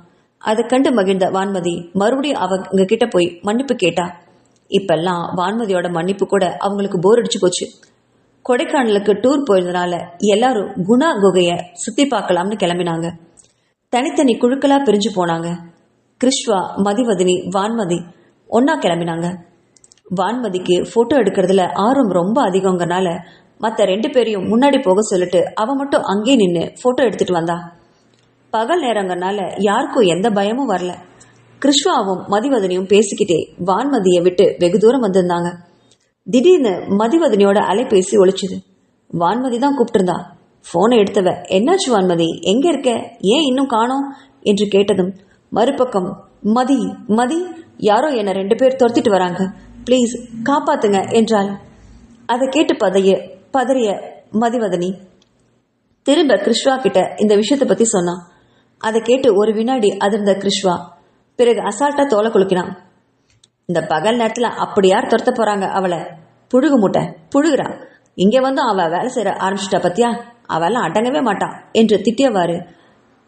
அதை கண்டு மகிழ்ந்த வான்மதி மறுபடியும் அவங்க கிட்ட போய் மன்னிப்பு கேட்டா. இப்பெல்லாம் வான்மதியோட மன்னிப்பு கூட அவங்களுக்கு போர் அடிச்சு போச்சு. கொடைக்கானலுக்கு டூர் போயிருந்தனால எல்லாரும் குணா குகைய சுத்தி பார்க்கலாம்னு கிளம்பினாங்க. தனித்தனி குழுக்களா பிரிஞ்சு போனாங்க. கிருஷ்வா, மதிவதனி, வான்மதி ஒன்னா கிளம்பினாங்க. வான்மதிக்கு போட்டோ எடுக்கிறதுல ஆர்வம் ரொம்ப அதிகங்கிறனால மற்ற 2 பேரையும் முன்னாடி போக சொல்லிட்டு அவ மட்டும் அங்கேயே நின்று போட்டோ எடுத்துட்டு வந்தா. பகல் நேரங்கிறனால யாருக்கும் எந்த பயமும் வரல. கிருஷ்வாவும் மதிவதனியும் பேசிக்கிட்டே வான்மதியை விட்டு வெகு தூரம் வந்திருந்தாங்க. திடீர்னு மதிவதனியோட அலைபேசி ஒழிச்சுது. வான்மதி தான் கூப்பிட்டிருந்தா. போனை எடுத்தவ, என்னாச்சு வான்மதி, எங்க இருக்க, ஏன் இன்னும் காணோம் என்று கேட்டதும் மறுபக்கம், மதி மதி, யாரோ என்ன 2 பேர் துரத்திட்டு வராங்க, பிளீஸ் காப்பாத்துங்க என்றாள். அதை கேட்டு பதறிய மதிவதனி திரும்ப கிருஷ்வா கிட்ட இந்த விஷயத்தை பத்தி சொன்னான். அதை கேட்டு ஒரு வினாடி அதிர்ந்த கிருஷ்வா பிறகு அசால்ட்டா தோலை குலுக்கினான். இந்த பகல் நேரத்துல அப்படி யார் துரத்த போறாங்க அவளை, புழுகு மூட்டை புழுகுறா, இங்க வந்து அவ வேலை செய்ய ஆரம்பிச்சிட்டா பத்தியா, அவெல்லாம் அடங்கவே மாட்டான் என்று திட்டியவாறு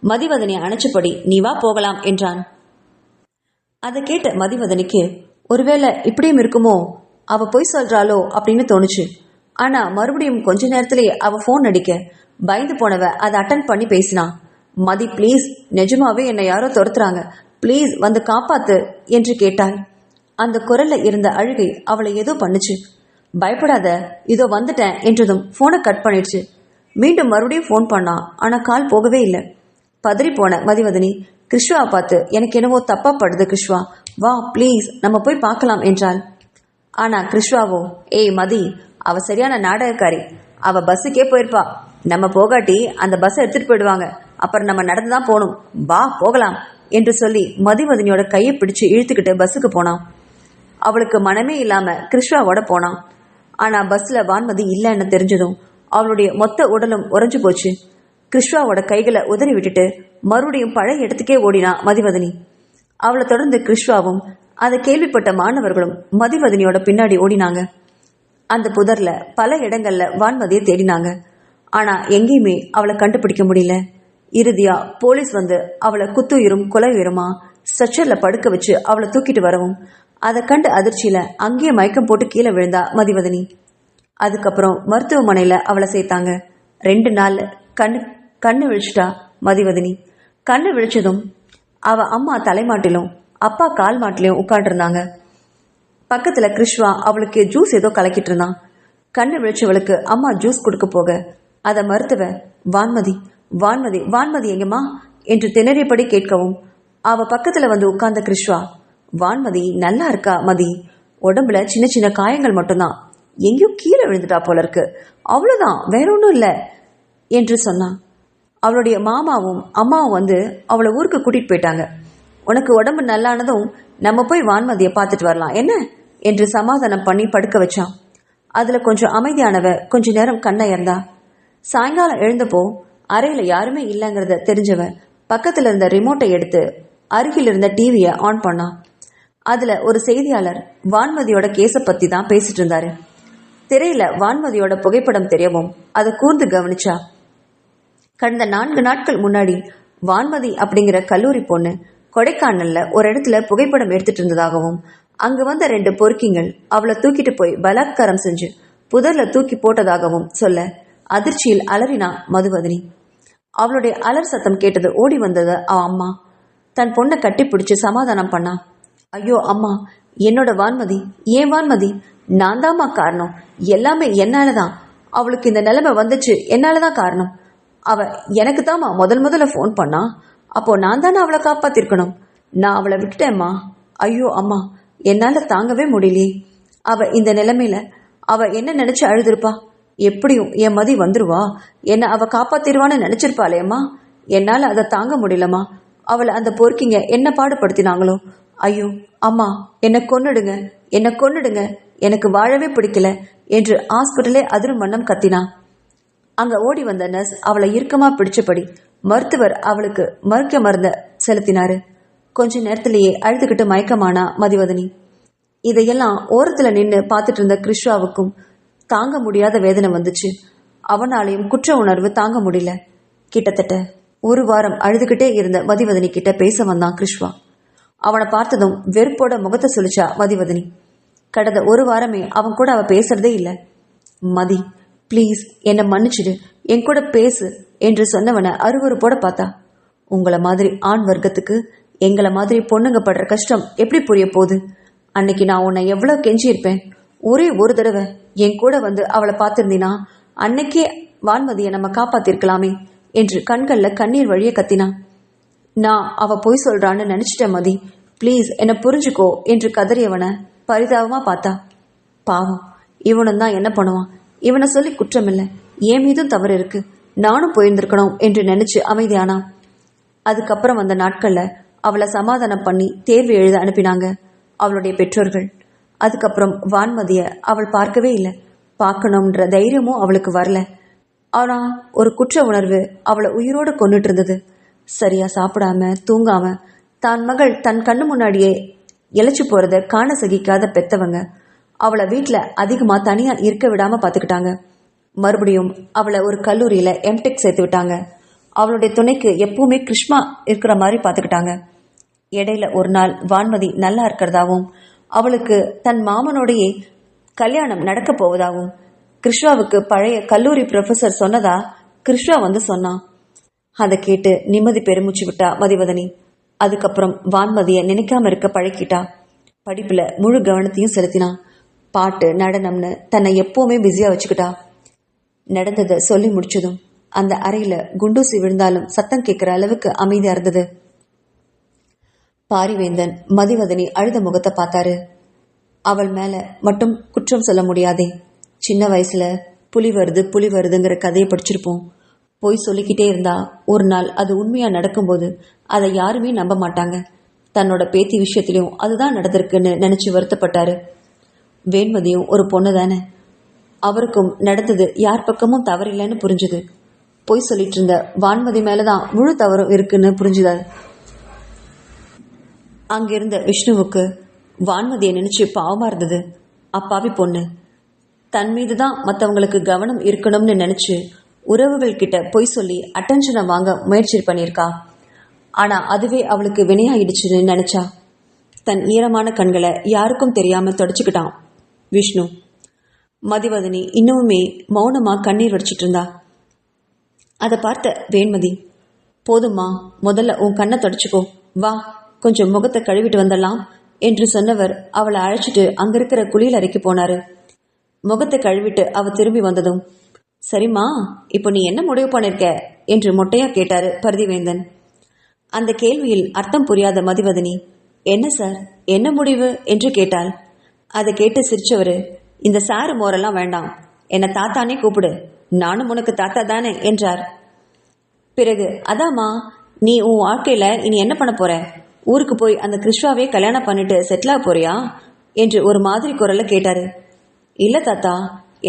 மதிவதனியை அணைச்சபடி நீ வா போகலாம் என்றான். அதை கேட்ட மதிவதனிக்கு ஒருவேளை இப்படியும் இருக்குமோ, அவ பொய் சொல்றாளோ அப்படின்னு தோணுச்சு. ஆனா மறுபடியும் கொஞ்ச நேரத்திலேயே அவ போன் அடிக்க பயந்து போனவ அதை அட்டன் பண்ணி பேசினா. மதி பிளீஸ், நிஜமாவே என்னை யாரோ துரத்துறாங்க, பிளீஸ் வந்து காப்பாத்து என்று கேட்டாள். அந்த குரல்ல இருந்த அழுகை அவளை ஏதோ பண்ணுச்சு. பயப்படாத, இதோ வந்துட்டேன் என்றதும் போனை கட் பண்ணிடுச்சு. மீண்டும் மறுபடியும் போன் பண்ணா. ஆனா கால் போகவே இல்லை. பதறி போன மதிவதனி கிருஷ்வாவை பார்த்து, எனக்கு என்னவோ தப்பா படுது கிருஷ்வா, வா ப்ளீஸ் நம்ம போய் பார்க்கலாம் என்றாள். ஆனா கிருஷ்வாவோ, ஏய் மதி, அவ சரியான நாடகக்காரி, அவ பஸ்ஸுக்கே போயிருப்பா, நம்ம போகாட்டி அந்த பஸ்ஸை எடுத்துட்டு போயிடுவாங்க, அப்புறம் நம்ம நடந்துதான் போகணும், வா போகலாம் என்று சொல்லி மதிவதனியோட கையை பிடிச்சு இழுத்துக்கிட்டு பஸ்ஸுக்கு போனான். அவளுக்கு மனமே இல்லாம கிருஷ்வாவோட போனான். ஆனா பஸ்ல வான்மதி இல்லைன்னு தெரிஞ்சதும் அவளுடைய மொத்த உடலும் உறைஞ்சு போச்சு. கிருஷ்வாவோட கைகளை உதறி விட்டுட்டு மறுபடியும் பழைய இடத்துக்கே ஓடினா மதிவதனி. அவளை தொடர்ந்து கிருஷ்வாவும் அதை கேள்விப்பட்ட மாணவர்களும் மதிவதனியோட பின்னாடி ஓடினாங்க. அந்த புதர்ல பல இடங்கள்ல வான்மதியை தேடினாங்க. ஆனா எங்கேயுமே அவளை கண்டுபிடிக்க முடியல. இறுதியா போலீஸ் வந்து அவளை குத்துயிரும் கொலையுயிருமா ஸ்ட்ரெச்சர்ல படுக்க வச்சு அவளை தூக்கிட்டு வரவும் அதை கண்டு அதிர்ச்சியில அங்கேயே மயக்கம் போட்டு கீழே விழுந்தா மதிவதனி. அதுக்கப்புறம் மருத்துவமனையில அவளை சேர்த்தாங்க. 2 நாள் கண்ணு விழிச்சிட்டா மதிவதனி. கண்ணு விழிச்சதும் அவ அம்மா தலைமாட்டிலும் அப்பா கால் மாட்டிலையும் உட்காண்டிருந்தாங்க. பக்கத்துல கிருஷ்வா அவளுக்கு ஜூஸ் ஏதோ கலக்கிட்டு இருந்தான். கண்ணு விழிச்சவளுக்கு அம்மா ஜூஸ் கொடுக்க போக அதை மறுத்தவ, வான்மதி வான்மதி வான்மதி எங்கம்மா என்று திணறியபடி கேட்கவும் அவ பக்கத்துல வந்து உட்கார்ந்த கிருஷ்வா, வான்மதி நல்லா இருக்கா மதி, உடம்புல சின்ன சின்ன காயங்கள் மட்டும்தான், எங்கேயும் கீழே விழுந்துட்டா போல இருக்கு, அவ்வளவுதான், வேற ஒன்றும் இல்லை என்று சொன்னான். அவளுடைய மாமாவும் அம்மாவும் வந்து அவளை ஊருக்கு கூட்டிட்டு போயிட்டாங்க. உனக்கு உடம்பு நல்லானதும் நம்ம போய் வான்மதியை பார்த்துட்டு வரலாம் என்ன என்று சமாதானம் பண்ணி படுக்க வச்சான். அதுல கொஞ்சம் அமைதியானவ கொஞ்ச நேரம் கண்ணயர்ந்தா. சாயங்காலம் எழுந்தப்போ அறையில யாருமே இல்லைங்கிறத தெரிஞ்சவ பக்கத்துல இருந்த ரிமோட்டை எடுத்து அருகில் இருந்த டிவியை ஆன் பண்ணான். அதுல ஒரு செய்தியாளர் வான்மதியோட கேஸை பத்தி தான் பேசிட்டு இருந்தாரு. திரையில வான்மதியோட புகைப்படம் தெரியவும் அதை கூர்ந்து கவனிச்சா. கடந்த 4 நாட்கள் முன்னாடி வான்மதி அப்படிங்கிற கல்லூரி பொண்ணு கொடைக்கானல்ல ஒரு இடத்துல புகைப்படம் எடுத்துட்டு இருந்ததாகவும் அங்க வந்த 2 பொறுக்கிங்கள் அவளை தூக்கிட்டு போய் பலாத்காரம் செஞ்சு புதர்ல தூக்கி போட்டதாகவும் சொல்ல அதிர்ச்சியில் அலறினா மதுவதனி. அவளுடைய அலர் சத்தம் கேட்டது ஓடி வந்தது அவ அம்மா. தன் பொண்ணை கட்டி பிடிச்சு சமாதானம் பண்ணா. ஐயோ அம்மா, என்னோட வான்மதி, ஏன் வான்மதி, நான் தாம்மா காரணம், எல்லாமே என்னாலதான், அவளுக்கு இந்த நிலைமை வந்துச்சு என்னாலதான் காரணம், அவ எனக்கு தாம்மா முதல்ல போன் பண்ணா, அப்போ நான் தானே அவளை காப்பாத்திருக்கணும், நான் அவளை விட்டுட்டேம்மா, ஐயோ அம்மா என்னால தாங்கவே முடியலையே, அவ இந்த நிலைமையில அவ என்ன நினைச்சு அழுதுருப்பா, எப்படியும் என் மதி வந்துருவா, என்ன அவ காப்பாத்திருவான்னு நினைச்சிருப்பாளேம்மா, என்னால அதை தாங்க முடியலம்மா, அவளை அந்த பொறுக்கிங்க என்ன பாடுபடுத்தினாங்களோ, ஐயோ அம்மா என்னை கொன்னுடுங்க, என்னை கொன்னுடுங்க, எனக்கு வாழவே பிடிக்கல என்று ஹாஸ்பிட்டலே அதிரும் வண்ணம் கத்தினா. அங்க ஓடி வந்த நர்ஸ் அவளை இறுக்கமா பிடிச்சபடி மருத்துவர் அவளுக்கு மயக்க மருந்த செலுத்தினாரு. கொஞ்ச நேரத்திலேயே அழுதுகிட்டு மயக்கமானா மதிவதனி. இதையெல்லாம் ஓரத்துல நின்று பார்த்துட்டு இருந்த கிருஷ்வாவுக்கும் தாங்க முடியாத வேதனை வந்துச்சு. அவனாலையும் குற்ற உணர்வு தாங்க முடியல. கிட்டத்தட்ட ஒரு வாரம் அழுதுகிட்டே இருந்த மதிவதனி கிட்ட பேச வந்தான் கிருஷ்வா. அவனை பார்த்ததும் வெறுப்போட முகத்தை சுழிச்சா மதிவதனி. கடந்த ஒரு வாரமே அவன் கூட அவ பேசுறதே இல்லை. மதி, ப்ளீஸ் என்னை மன்னிச்சிடு, என் கூட பேசு என்று சொன்னவனை அருவருப்போட பார்த்தா. உங்களை மாதிரி ஆண் வர்க்கத்துக்கு எங்களை மாதிரி பொண்ணுங்க படுற கஷ்டம் எப்படி புரிய போகுது? அன்னைக்கு நான் உன்னை எவ்வளோ கெஞ்சியிருப்பேன். ஒரே ஒரு தடவை என் கூட வந்து அவளை பார்த்திருந்தீனா அன்னைக்கே வான்மதியை நம்ம காப்பாத்திருக்கலாமே என்று கண்கள்ல கண்ணீர் வழிய கத்தினான். நான் அவ பொய் சொல்றான்னு நினைச்சிட்டேன் மதி, ப்ளீஸ் என்னை புரிஞ்சுக்கோ என்று கதறியவனை பரிதாபமா பார்த்தா. பாவம், இவனும் தான் என்ன பண்ணுவான்? இவனை சொல்லி குற்றமில்லை, என் மீதும் தவறு இருக்கு, நானும் போயிருந்திருக்கணும் என்று நினைச்சு அமைதியானான். அதுக்கப்புறம் வந்த நாட்கள்ல அவளை சமாதானம் பண்ணி தேர்வு எழுத அனுப்பினாங்க அவளுடைய பெற்றோர்கள். அதுக்கப்புறம் வான்மதிய அவள் பார்க்கவே இல்லை. பார்க்கணும்ன்ற தைரியமும் அவளுக்கு வரல. ஆனா ஒரு குற்ற உணர்வு அவளை உயிரோடு கொண்டுட்டு இருந்தது. சரியா சாப்பிடாம தூங்காம தான் மகள் தன் கண்ணு முன்னாடியே இழைச்சு போறத காண சகிக்காத பெத்தவங்க அவளை வீட்டில் அதிகமா தனியா இருக்க விடாம பாத்துக்கிட்டாங்க. மறுபடியும் அவளை ஒரு கல்லூரியில எம்டெக் சேர்த்து விட்டாங்க. அவளுடைய துணைக்கு எப்பவுமே கிருஷ்மா இருக்கிற மாதிரி பாத்துக்கிட்டாங்க. இடையில ஒரு நாள் வான்மதி நல்லா இருக்கிறதாவும் அவளுக்கு தன் மாமனோடையே கல்யாணம் நடக்க போவதாகவும் கிருஷ்ணாவுக்கு பழைய கல்லூரி ப்ரொஃபசர் சொன்னதா கிருஷ்ணா வந்து சொன்னான். அதை கேட்டு நிம்மதி பெருமூச்சு விட்டா மதிவதனி. அதுக்கப்புறம் வான்மதியை நினைக்காம இருக்க பழக்கிட்டா. படிப்புல முழு கவனத்தையும் செலுத்தினா. பாட்டு நடனம்னு தன்னை எப்பவுமே பிஸியா வச்சுக்கிட்டா. நடந்ததை சொல்லி முடிச்சதும் அந்த அறையில குண்டூசி விழுந்தாலும் சத்தம் கேட்கிற அளவுக்கு அமைதியா இருந்தது. பாரிவேந்தன் மதிவதனி அழுத முகத்தை பார்த்தாரு. அவள் மேல மட்டும் குற்றம் சொல்ல முடியாதே. சின்ன வயசுல புலி வருதுங்கிற கதையை படிச்சிருப்போம். போய் சொல்லிக்கிட்டே இருந்தா ஒரு நாள் அது உண்மையா நடக்கும்போது அதை யாருமே நம்ப மாட்டாங்க. தன்னோட பேத்தி விஷயத்திலையும் அதுதான் நடந்திருக்குன்னு நினைச்சு வருத்தப்பட்டாரு. வேண்மதியும் ஒரு பொண்ணு தானே, அவருக்கும் நடந்தது யார் பக்கமும் தவறில்லைன்னு புரிஞ்சுது. பொய் சொல்லிட்டு இருந்த வான்மதி மேலதான் முழு தவறும் இருக்குன்னு புரிஞ்சுதாரு. அங்கிருந்த விஷ்ணுவுக்கு வான்மதியை நினைச்சு பாவமா இருந்தது. அப்பாவி பொண்ணு தன் மீதுதான் மற்றவங்களுக்கு கவனம் இருக்கணும்னு நினைச்சு உறவுகள் கிட்ட பொய் சொல்லி அட்டென்ஷனை வாங்க முயற்சி பண்ணியிருக்கா. ஆனா அதுவே அவளுக்கு வினையாயிடுச்சுன்னு நினைச்சா. தன் ஈரமான கண்களை யாருக்கும் தெரியாம தொடச்சுக்கிட்டான் விஷ்ணு. மதிவதனி இன்னுமே மௌனமா கண்ணீர் வடிச்சிட்டு இருந்தா. அதை பார்த்த வேண்மதி, போதுமா, முதல்ல உன் கண்ணை தொடச்சுக்கோ, வா கொஞ்சம் முகத்தை கழுவிட்டு வந்துடலாம் என்று சொன்னவர் அவளை அழைச்சிட்டு அங்க இருக்கிற குளியல் அறைக்கு போனாரு. முகத்தை கழுவிட்டு அவ திரும்பி வந்ததும், சரிம்மா இப்போ நீ என்ன முடிவு பண்ணிருக்க என்று மொட்டையா கேட்டாரு பரதிவேந்தன். அந்த கேள்வியில் அர்த்தம் புரியாத மதிவதனி, என்ன சார் என்ன முடிவு என்று கேட்டாள். அதை கேட்டு சிரிச்சவரு, இந்த சாரு மோரெல்லாம் வேண்டாம், என்னை தாத்தானே கூப்பிடு, நானும் உனக்கு தாத்தா தானே என்றார். பிறகு, அதாம்மா நீ உன் வாழ்க்கையில இனி என்ன பண்ண போற? ஊருக்கு போய் அந்த கிருஷ்ணாவே கல்யாணம் பண்ணிட்டு செட்டில் ஆக போறியா என்று ஒரு மாதிரி குரல்ல கேட்டாரு. இல்ல தாத்தா,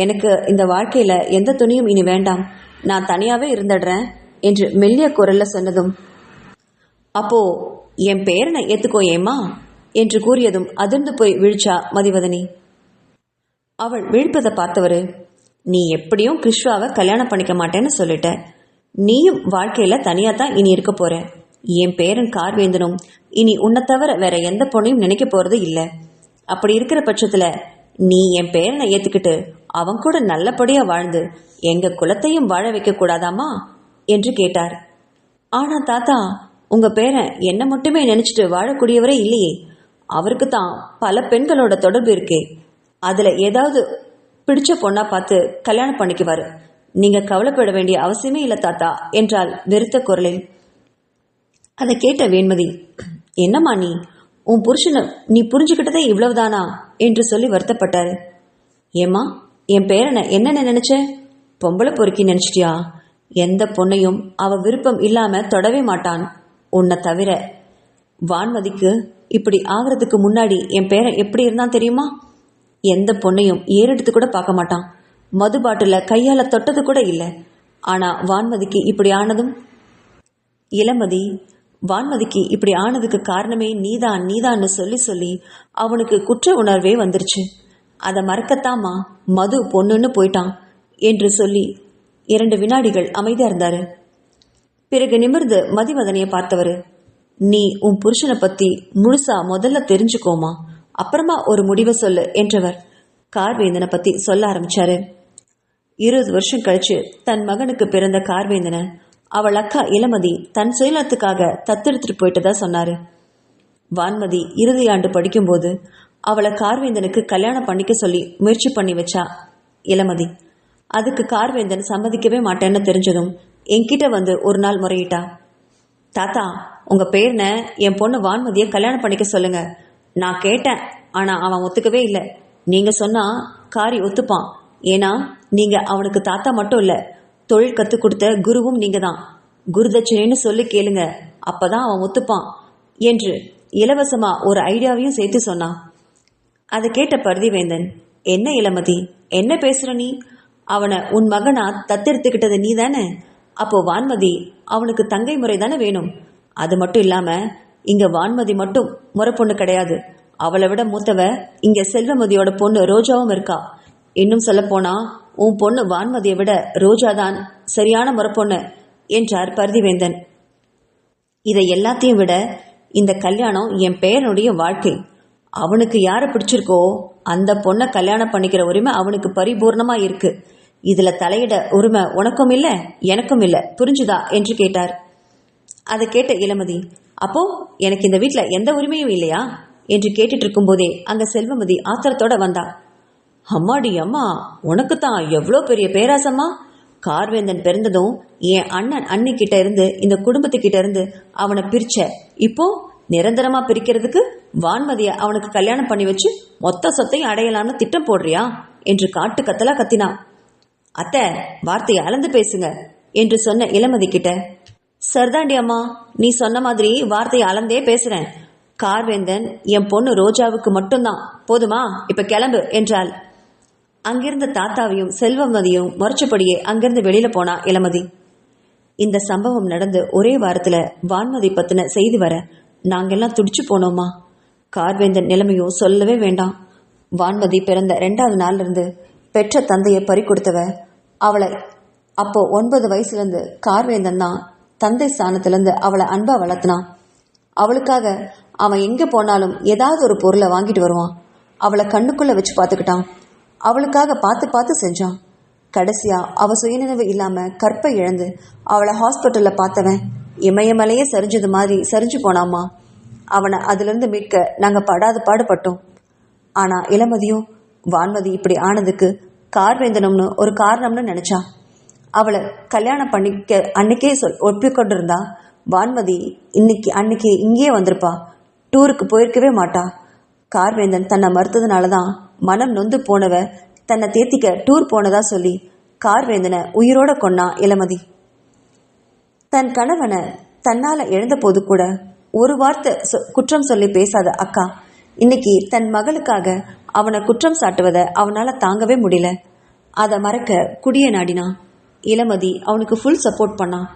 எனக்கு இந்த வாழ்க்கையில எந்த துணியும் இனி வேண்டாம், நான் தனியாவே இருந்துடுறேன் என்று மெல்லிய குரல்ல சொன்னதும், அப்போ என் பேரனை ஏத்துக்கோ ஏமா என்று கூறியதும் அதிர்ந்து போய் விழிச்சா மதிவதனி. அவள் விழிப்பதை பார்த்தவரு, நீ எப்படியும் கிருஷ்ணாவை கல்யாணம் பண்ணிக்க மாட்டேன்னு சொல்லிட்ட, நீயும் வாழ்க்கையில தனியா தான் இனி இருக்க போற. என் பேரன் கார்வேந்தனும் இனி உன்னை தவிர வேற எந்த பொண்ணையும் நினைக்க போறது இல்லை. அப்படி இருக்கிற பட்சத்துல நீ என் பேரனை ஏத்துக்கிட்டு அவன் கூட நல்லபடியா வாழ்ந்து எங்க குலத்தையும் வாழ வைக்க கூடாதாமா என்று கேட்டார். ஆனா தாத்தா, உங்க பேரன் என்ன மட்டுமே நினைச்சிட்டு வாழக்கூடியவரே இல்லையே, அவருக்கு தான் பல பெண்களோட தொடர்பு இருக்கே, அதுல ஏதாவது பிடிச்ச பொண்ணா பார்த்து கல்யாணம் பண்ணிக்குவாரு, நீங்க கவலைப்பட வேண்டிய அவசியமே இல்லை தாத்தா என்றால் வெறுத்த குரலில். அதை கேட்ட வேண்மதி, என்னம்மா நீ, உன் புருஷனை நீ புரிஞ்சுக்கிட்டதே இவ்வளவுதானா என்று சொல்லி வருத்தப்பட்டாரு. ஏம்மா என் பேரனை என்ன நினைச்ச, பொம்பளை பொறுக்கி நினைச்சிட்டியா? எந்த பொண்ணையும் அவ விருப்பம் இல்லாம தொடவே மாட்டான் உன்னை தவிர. வான்மதிக்கு இப்படி ஆகிறதுக்கு முன்னாடி என் பேரன் எப்படி இருந்தான் தெரியுமா? எந்த பொண்ணையும் ஏறெடுத்து கூட பார்க்க மாட்டான், மது பாட்டில கையால தொட்டது கூட இல்லை. ஆனா வான்மதிக்கு இப்படி ஆனதும், இளமதி வான்மதிக்கு இப்படி ஆனதுக்கு காரணமே நீதான்னு சொல்லி சொல்லி அவனுக்கு குற்ற உணர்வே வந்துருச்சு. அதை மறக்கத்தாமா மது பொண்ணுன்னு போயிட்டான் என்று சொல்லி 2 வினாடிகள் அமைதியா இருந்தாரு. பிறகு நிமிர்ந்து மதிவதனைய பார்த்தவரு, நீ உன் புருஷனை பத்தி முழுசா முதல்ல தெரிஞ்சுக்கோமா, அப்புறமா ஒரு முடிவை சொல்லு என்றவர் கார்வேந்தனை பத்தி சொல்ல ஆரம்பிச்சாரு. 20 வருஷம் கழிச்சு தன் மகனுக்கு பிறந்த கார்வேந்தனை அவள் அக்கா இளமதி தன் சுயநலத்துக்காக தத்தெடுத்துட்டு போயிட்டதா சொன்னாரு. வான்மதி இறுதி ஆண்டு படிக்கும்போது அவளை கார்வேந்தனுக்கு கல்யாணம் பண்ணிக்க சொல்லி முயற்சி பண்ணி வச்சா இளமதி. அதுக்கு கார்வேந்தன் சம்மதிக்கவே மாட்டேன்னு தெரிஞ்சதும் என்கிட்ட வந்து ஒரு நாள் முறையிட்டா. தாத்தா, உங்க பேர்ன என் பொண்ணு வான்மதியை கல்யாணம் பண்ணிக்க சொல்லுங்க. நான் கேட்டேன், ஆனா அவன் ஒத்துக்கவே இல்லை. நீங்க சொன்னா காரி ஒத்துப்பான். ஏன்னா நீங்க அவனுக்கு தாத்தா மட்டும் இல்ல, தொழில் கத்து கொடுத்த குருவும் நீங்க தான். குருதட்சணைன்னு சொல்லி கேளுங்க, அப்பதான் அவன் ஒத்துப்பான் என்று இலவசமா ஒரு ஐடியாவையும் சேர்த்து சொன்னான். அதை கேட்ட பரதிவேந்தன், என்ன இளமதி, என்ன பேசுற நீ? அவனை உன் மகனா தத்தெடுத்துக்கிட்டது நீ தானே. அப்போ வான்மதி அவனுக்கு தங்கை முறை தானே வேணும். அது மட்டும் இல்லாம இங்க வான்மதி மட்டும் முறை பொண்ணு கிடையாது. அவளை விட மூத்தவ இங்க செல்வமதியோட பொண்ணு ரோஜாவும் இருக்கா. இன்னும் சொல்ல போனா உன் பொண்ணு வான்மதியை விட ரோஜாதான் சரியான முறை பொண்ணு என்றார் பரதிவேந்தன். இதை எல்லாத்தையும் விட இந்த கல்யாணம் என் பேரனுடைய வாழ்க்கை. அவனுக்கு யாரை பிடிச்சிருக்கோ அந்த பொண்ணை கல்யாணம் பண்ணிக்கிற உரிமை அவனுக்கு பரிபூர்ணமா இருக்கு. இதுல தலையிட உரிமை உனக்கும் இல்ல, எனக்கும் இல்ல, புரிஞ்சுதா என்று கேட்டார். அதை கேட்ட இளமதி, அப்போ எனக்கு இந்த வீட்டுல எந்த உரிமையும் இல்லையா என்று கேட்டுட்டு இருக்கும் போதே அங்க செல்வமதி ஆத்திரத்தோட வந்தா. அம்மாடி அம்மா, உனக்கு தான் எவ்வளோ பெரிய பேராசம்மா. கார்வேந்தன் பிறந்ததும் என் அண்ணன் அன்னிக்கிட்ட இருந்து இந்த குடும்பத்துக்கிட்ட இருந்து அவனை பிரிச்ச, இப்போ நிரந்தரமா பிரிக்கிறதுக்கு வான்மதிய அவனுக்கு கல்யாணம் பண்ணி வச்சு மொத்த சொத்தையும் அடையலாம்னு திட்டம் போடுறியா என்று காட்டு கத்தலா கத்தினா. அத்தை, வார்த்தையை அளந்து பேசுங்க என்று சொன்ன இளமதி கிட்ட, சரிதாண்டி அம்மா, நீ சொன்ன மாதிரி வார்த்தையை அளந்தே பேசுறேன். கார்வேந்தன் என் பொண்ணு ரோஜாவுக்கு மட்டும்தான், போதுமா, இப்ப கிளம்பு என்றாள். அங்கிருந்த தாத்தாவையும் செல்வமதியும் முறைச்சபடியே அங்கிருந்து வெளியில போனா இளமதி. இந்த சம்பவம் நடந்து ஒரே வாரத்துல வான்மதி பத்தின செய்தி வர நாங்கெல்லாம் துடிச்சு போனோமா. கார்வேந்தன் நிலைமையும் சொல்லவே வேண்டாம். வான்மதி பிறந்த 2வது நாள்ல இருந்து பெற்ற தந்தையை பறி கொடுத்தவ அவளை. அப்போ 9 வயசுல இருந்து கார்வேந்தன் தான் தந்தை ஸ்தானத்திலிருந்து அவளை அன்பா வளர்த்தினான். அவளுக்காக அவன் எங்க போனாலும் ஏதாவது ஒரு பொருளை வாங்கிட்டு வருவான். அவளை கண்ணுக்குள்ள வச்சு பார்த்துக்கிட்டான். அவளுக்காக பார்த்து பார்த்து செஞ்சான். கடைசியா அவ சுயநினைவு இல்லாம கற்பை இழந்து அவளை ஹாஸ்பிட்டல்ல பார்த்தவன் இமயமலையே சரிஞ்சது மாதிரி சரிஞ்சு போனாமா. அவனை அதிலிருந்து மீட்க நாங்க படாத பாடுபட்டோம். ஆனா இளமதியும் வான்மதி இப்படி ஆனதுக்கு கார்வேந்தனம்னு ஒரு காரணம்னு நினைச்சா. அவளை கல்யாணம் பண்ணிக்க அன்னைக்கே ஒப்பிக்கொண்டிருந்தா வான்மதி அன்னைக்கு இங்கேயே வந்திருப்பா. டூருக்கு போயிருக்கவே மாட்டா. கார்வேந்தன் தன்னை மறுத்ததுனாலதான் மனம் நொந்து போனவ தன்னை தேத்திக்க டூர் போனதா சொல்லி கார்வேந்தனை உயிரோட கொன்னா இளமதி. தன் கணவனை தன்னால இழந்த போது கூட ஒரு வார்த்தை குற்றம் சொல்லி பேசாத அக்கா இன்னைக்கு தன் மகளுக்காக அவனை குற்றம் சாட்டுவதை அவனால தாங்கவே முடியல. அதை மறக்க குடிய நாடினா. இளமதி அவனுக்கு ஃபுல் சப்போர்ட் பண்ணான்.